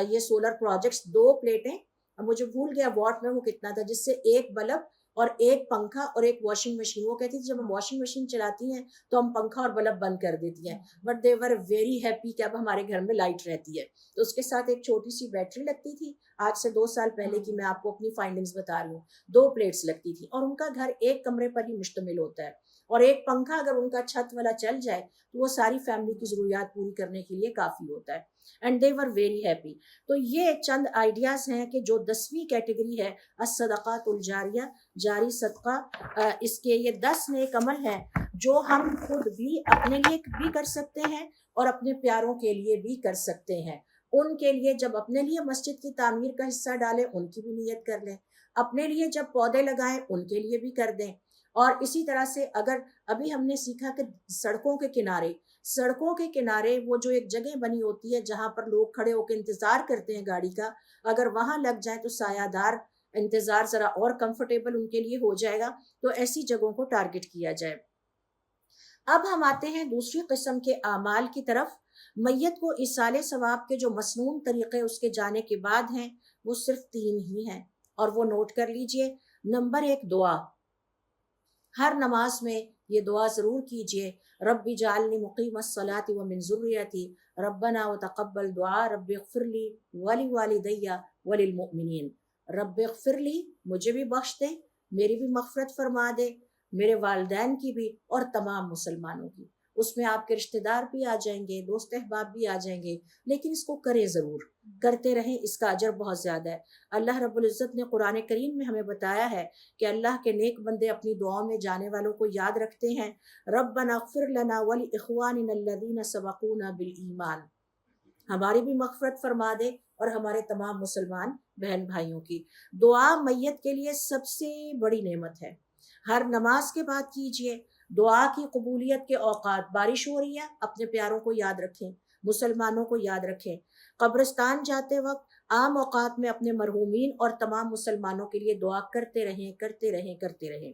یہ سولر پروجیکٹس، 2 پلیٹیں، مجھے بھول گیا واٹ میں وہ کتنا تھا، جس سے ایک بلب اور ایک پنکھا اور ایک واشنگ مشین۔ وہ کہتی تھی جب ہم واشنگ مشین چلاتی ہیں تو ہم پنکھا اور بلب بند کر دیتی ہیں، but they were very happy کہ اب ہمارے گھر میں لائٹ رہتی ہے۔ تو اس کے ساتھ ایک چھوٹی سی بیٹری لگتی تھی، آج سے 2 سال پہلے کی میں آپ کو اپنی فائنڈنگز بتا رہی ہوں، 2 پلیٹس لگتی تھی، اور ان کا گھر ایک کمرے پر ہی مشتمل ہوتا ہے، اور ایک پنکھا اگر ان کا چھت والا چل جائے تو وہ ساری فیملی کی ضروریات پوری کرنے کے لیے کافی ہوتا ہے، and they were very happy. تو یہ چند آئیڈیاز ہیں کہ جو 10ویں کیٹیگری ہے الصدقات الجاریہ، جاری صدقہ، اس کے یہ 10 نیک عمل ہیں جو ہم خود بھی اپنے لیے بھی کر سکتے ہیں اور اپنے پیاروں کے لیے بھی کر سکتے ہیں۔ ان کے لیے جب اپنے لیے مسجد کی تعمیر کا حصہ ڈالیں ان کی بھی نیت کر لیں، اپنے لیے جب پودے لگائیں ان کے لیے بھی کر دیں، اور اسی طرح سے اگر ابھی ہم نے سیکھا کہ سڑکوں کے کنارے وہ جو ایک جگہ بنی ہوتی ہے جہاں پر لوگ کھڑے ہو کے انتظار کرتے ہیں گاڑی کا، اگر وہاں لگ جائیں تو سایہ دار انتظار ذرا اور کمفرٹیبل ان کے لیے ہو جائے گا، تو ایسی جگہوں کو ٹارگٹ کیا جائے۔ اب ہم آتے ہیں دوسری قسم کے اعمال کی طرف۔ میت کو ایصال ثواب کے جو مسنون طریقے اس کے جانے کے بعد ہیں وہ صرف 3 ہی ہیں، اور وہ نوٹ کر لیجئے۔ نمبر 1، دعا۔ ہر نماز میں یہ دعا ضرور کیجئے، رب اجعلنی مقیم الصلاۃ ومن ذریتی ربنا وتقبل دعاء رب اغفر لی ولوالدی وللمؤمنین۔ رب اغفر لی، مجھے بھی بخش دے، میری بھی مغفرت فرما دے، میرے والدین کی بھی اور تمام مسلمانوں کی۔ اس میں آپ کے رشتہ دار بھی آ جائیں گے، دوست احباب بھی آ جائیں گے، لیکن اس کو کریں ضرور، کرتے رہیں، اس کا اجر بہت زیادہ ہے۔ اللہ رب العزت نے قرآن کریم میں ہمیں بتایا ہے کہ اللہ کے نیک بندے اپنی دعاؤں میں جانے والوں کو یاد رکھتے ہیں، ربنا اغفر لنا ولاخواننا الذین سبقونا بالایمان، ہماری بھی مغفرت فرما دے اور ہمارے تمام مسلمان بہن بھائیوں کی۔ دعا میت کے لیے سب سے بڑی نعمت ہے، ہر نماز کے بعد کیجئے۔ دعا کی قبولیت کے اوقات، بارش ہو رہی ہے، اپنے پیاروں کو یاد رکھیں، مسلمانوں کو یاد رکھیں، قبرستان جاتے وقت عام اوقات میں اپنے مرحومین اور تمام مسلمانوں کے لیے دعا کرتے رہیں، کرتے رہیں، کرتے رہیں۔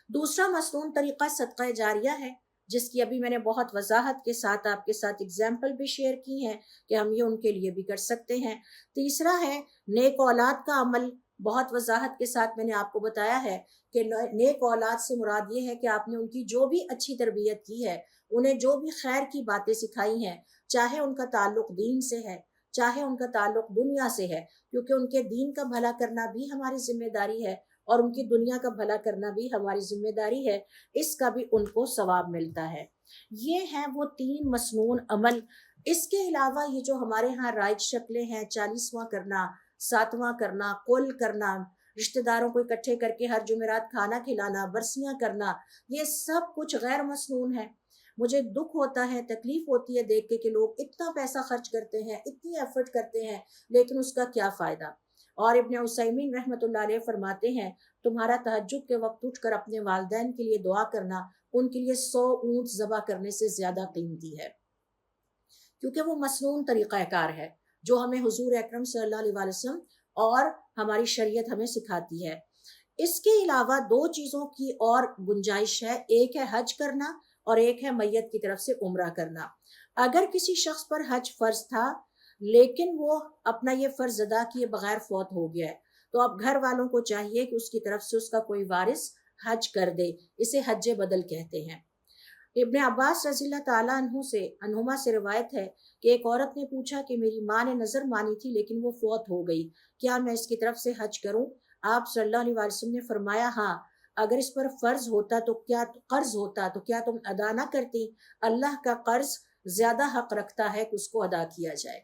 دوسرا مسنون طریقہ صدقہ جاریہ ہے، جس کی ابھی میں نے بہت وضاحت کے ساتھ آپ کے ساتھ اگزامپل بھی شیئر کی ہیں کہ ہم یہ ان کے لیے بھی کر سکتے ہیں۔ تیسرا ہے نیک اولاد کا عمل، بہت وضاحت کے ساتھ میں نے آپ کو بتایا ہے کہ نیک اولاد سے مراد یہ ہے کہ آپ نے ان کی جو بھی اچھی تربیت کی ہے، انہیں جو بھی خیر کی باتیں سکھائی ہیں، چاہے ان کا تعلق دین سے ہے، چاہے ان کا تعلق دنیا سے ہے، کیونکہ ان کے دین کا بھلا کرنا بھی ہماری ذمہ داری ہے اور ان کی دنیا کا بھلا کرنا بھی ہماری ذمہ داری ہے، اس کا بھی ان کو ثواب ملتا ہے۔ یہ ہیں وہ 3 مسنون عمل۔ اس کے علاوہ یہ جو ہمارے ہاں رائج شکلیں ہیں، 40واں کرنا، 7واں کرنا، کل کرنا، رشتہ داروں کو اکٹھے کر کے ہر جمعرات کھانا کھلانا، برسیاں کرنا، یہ سب کچھ غیر مسنون ہے۔ مجھے دکھ ہوتا ہے، تکلیف ہوتی ہے دیکھ کے کہ لوگ اتنا پیسہ خرچ کرتے ہیں، اتنی ایفرٹ کرتے ہیں، لیکن اس کا کیا فائدہ۔ اور ابن عثیمین رحمۃ اللہ علیہ فرماتے ہیں، تمہارا تہجد کے وقت اٹھ کر اپنے والدین کے لیے دعا کرنا ان کے لیے 100 اونٹ ذبح کرنے سے زیادہ قیمتی ہے، کیونکہ وہ مسنون طریقہ کار ہے جو ہمیں حضور اکرم صلی اللہ علیہ وسلم اور ہماری شریعت ہمیں سکھاتی ہے۔ اس کے علاوہ 2 چیزوں کی اور گنجائش ہے، ایک ہے حج کرنا اور ایک ہے میت کی طرف سے عمرہ کرنا۔ اگر کسی شخص پر حج فرض تھا لیکن وہ اپنا یہ فرض ادا کیے بغیر فوت ہو گیا ہے، تو اب گھر والوں کو چاہیے کہ اس کی طرف سے اس کا کوئی وارث حج کر دے، اسے حج بدل کہتے ہیں۔ ابن عباس رضی اللہ تعالیٰ عنہما سے روایت ہے کہ ایک عورت نے پوچھا کہ میری ماں نے نظر مانی تھی لیکن وہ فوت ہو گئی، کیا میں اس کی طرف سے حج کروں؟ آپ صلی اللہ علیہ وسلم نے فرمایا، ہاں، اگر اس پر فرض ہوتا تو کیا قرض ہوتا تو کیا تم ادا نہ کرتی؟ اللہ کا قرض زیادہ حق رکھتا ہے کہ اس کو ادا کیا جائے،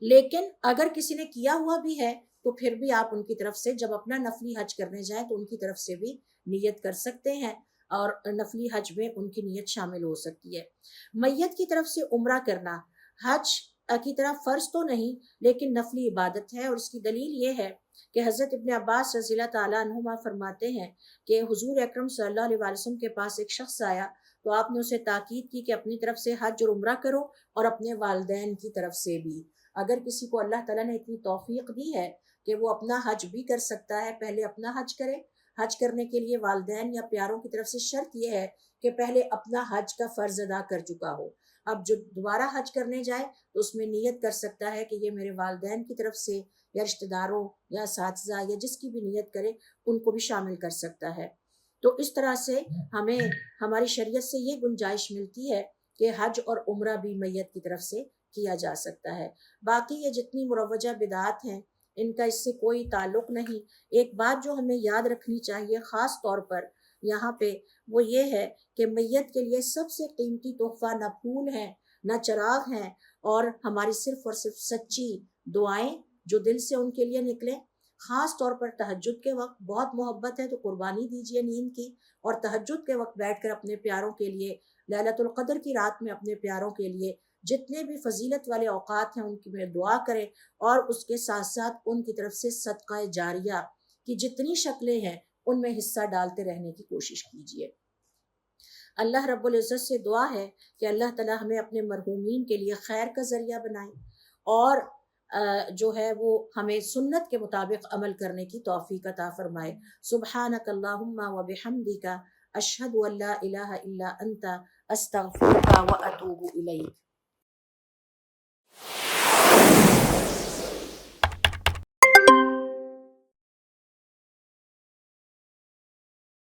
لیکن اگر کسی نے کیا ہوا بھی ہے تو پھر بھی آپ ان کی طرف سے جب اپنا نفلی حج کرنے جائیں تو ان کی طرف سے بھی نیت کر سکتے ہیں۔ اور نفلی حج میں ان کی نیت شامل ہو سکتی ہے۔ میت کی طرف سے عمرہ کرنا حج کی طرح فرض تو نہیں لیکن نفلی عبادت ہے، اور اس کی دلیل یہ ہے کہ حضرت ابن عباس رضی اللہ تعالیٰ عنہما فرماتے ہیں کہ حضور اکرم صلی اللہ علیہ وسلم کے پاس ایک شخص آیا تو آپ نے اسے تاکید کی کہ اپنی طرف سے حج اور عمرہ کرو اور اپنے والدین کی طرف سے بھی۔ اگر کسی کو اللہ تعالیٰ نے اتنی توفیق دی ہے کہ وہ اپنا حج بھی کر سکتا ہے، پہلے اپنا حج کرے۔ حج کرنے کے لیے والدین یا پیاروں کی طرف سے شرط یہ ہے کہ پہلے اپنا حج کا فرض ادا کر چکا ہو۔ اب جو دوبارہ حج کرنے جائے تو اس میں نیت کر سکتا ہے کہ یہ میرے والدین کی طرف سے یا رشتہ داروں یا اساتذہ یا جس کی بھی نیت کرے ان کو بھی شامل کر سکتا ہے۔ تو اس طرح سے ہمیں ہماری شریعت سے یہ گنجائش ملتی ہے کہ حج اور عمرہ بھی میت کی طرف سے کیا جا سکتا ہے۔ باقی یہ جتنی مروجہ بدعات ہیں ان کا اس سے کوئی تعلق نہیں۔ ایک بات جو ہمیں یاد رکھنی چاہیے خاص طور پر یہاں پہ وہ یہ ہے کہ میت کے لیے سب سے قیمتی تحفہ نہ پھول ہیں نہ چراغ ہیں، اور ہماری صرف اور صرف سچی دعائیں جو دل سے ان کے لیے نکلیں۔ خاص طور پر تہجد کے وقت بہت محبت ہے تو قربانی دیجیے نیند کی، اور تہجد کے وقت بیٹھ کر اپنے پیاروں کے لیے، لیلۃ القدر کی رات میں اپنے پیاروں کے لیے جتنے بھی فضیلت والے اوقات ہیں ان کی میں دعا کریں، اور اس کے ساتھ ساتھ ان کی طرف سے صدقہ جاریہ کی جتنی شکلیں ہیں ان میں حصہ ڈالتے رہنے کی کوشش کیجیے۔ اللہ رب العزت سے دعا ہے کہ اللہ تعالی ہمیں اپنے مرحومین کے لیے خیر کا ذریعہ بنائے، اور جو ہے وہ ہمیں سنت کے مطابق عمل کرنے کی توفیق عطا فرمائے۔ سبحانک اللہم و بحمدک اشہد ان لا الہ الا انت استغفرک و اتوب الیک۔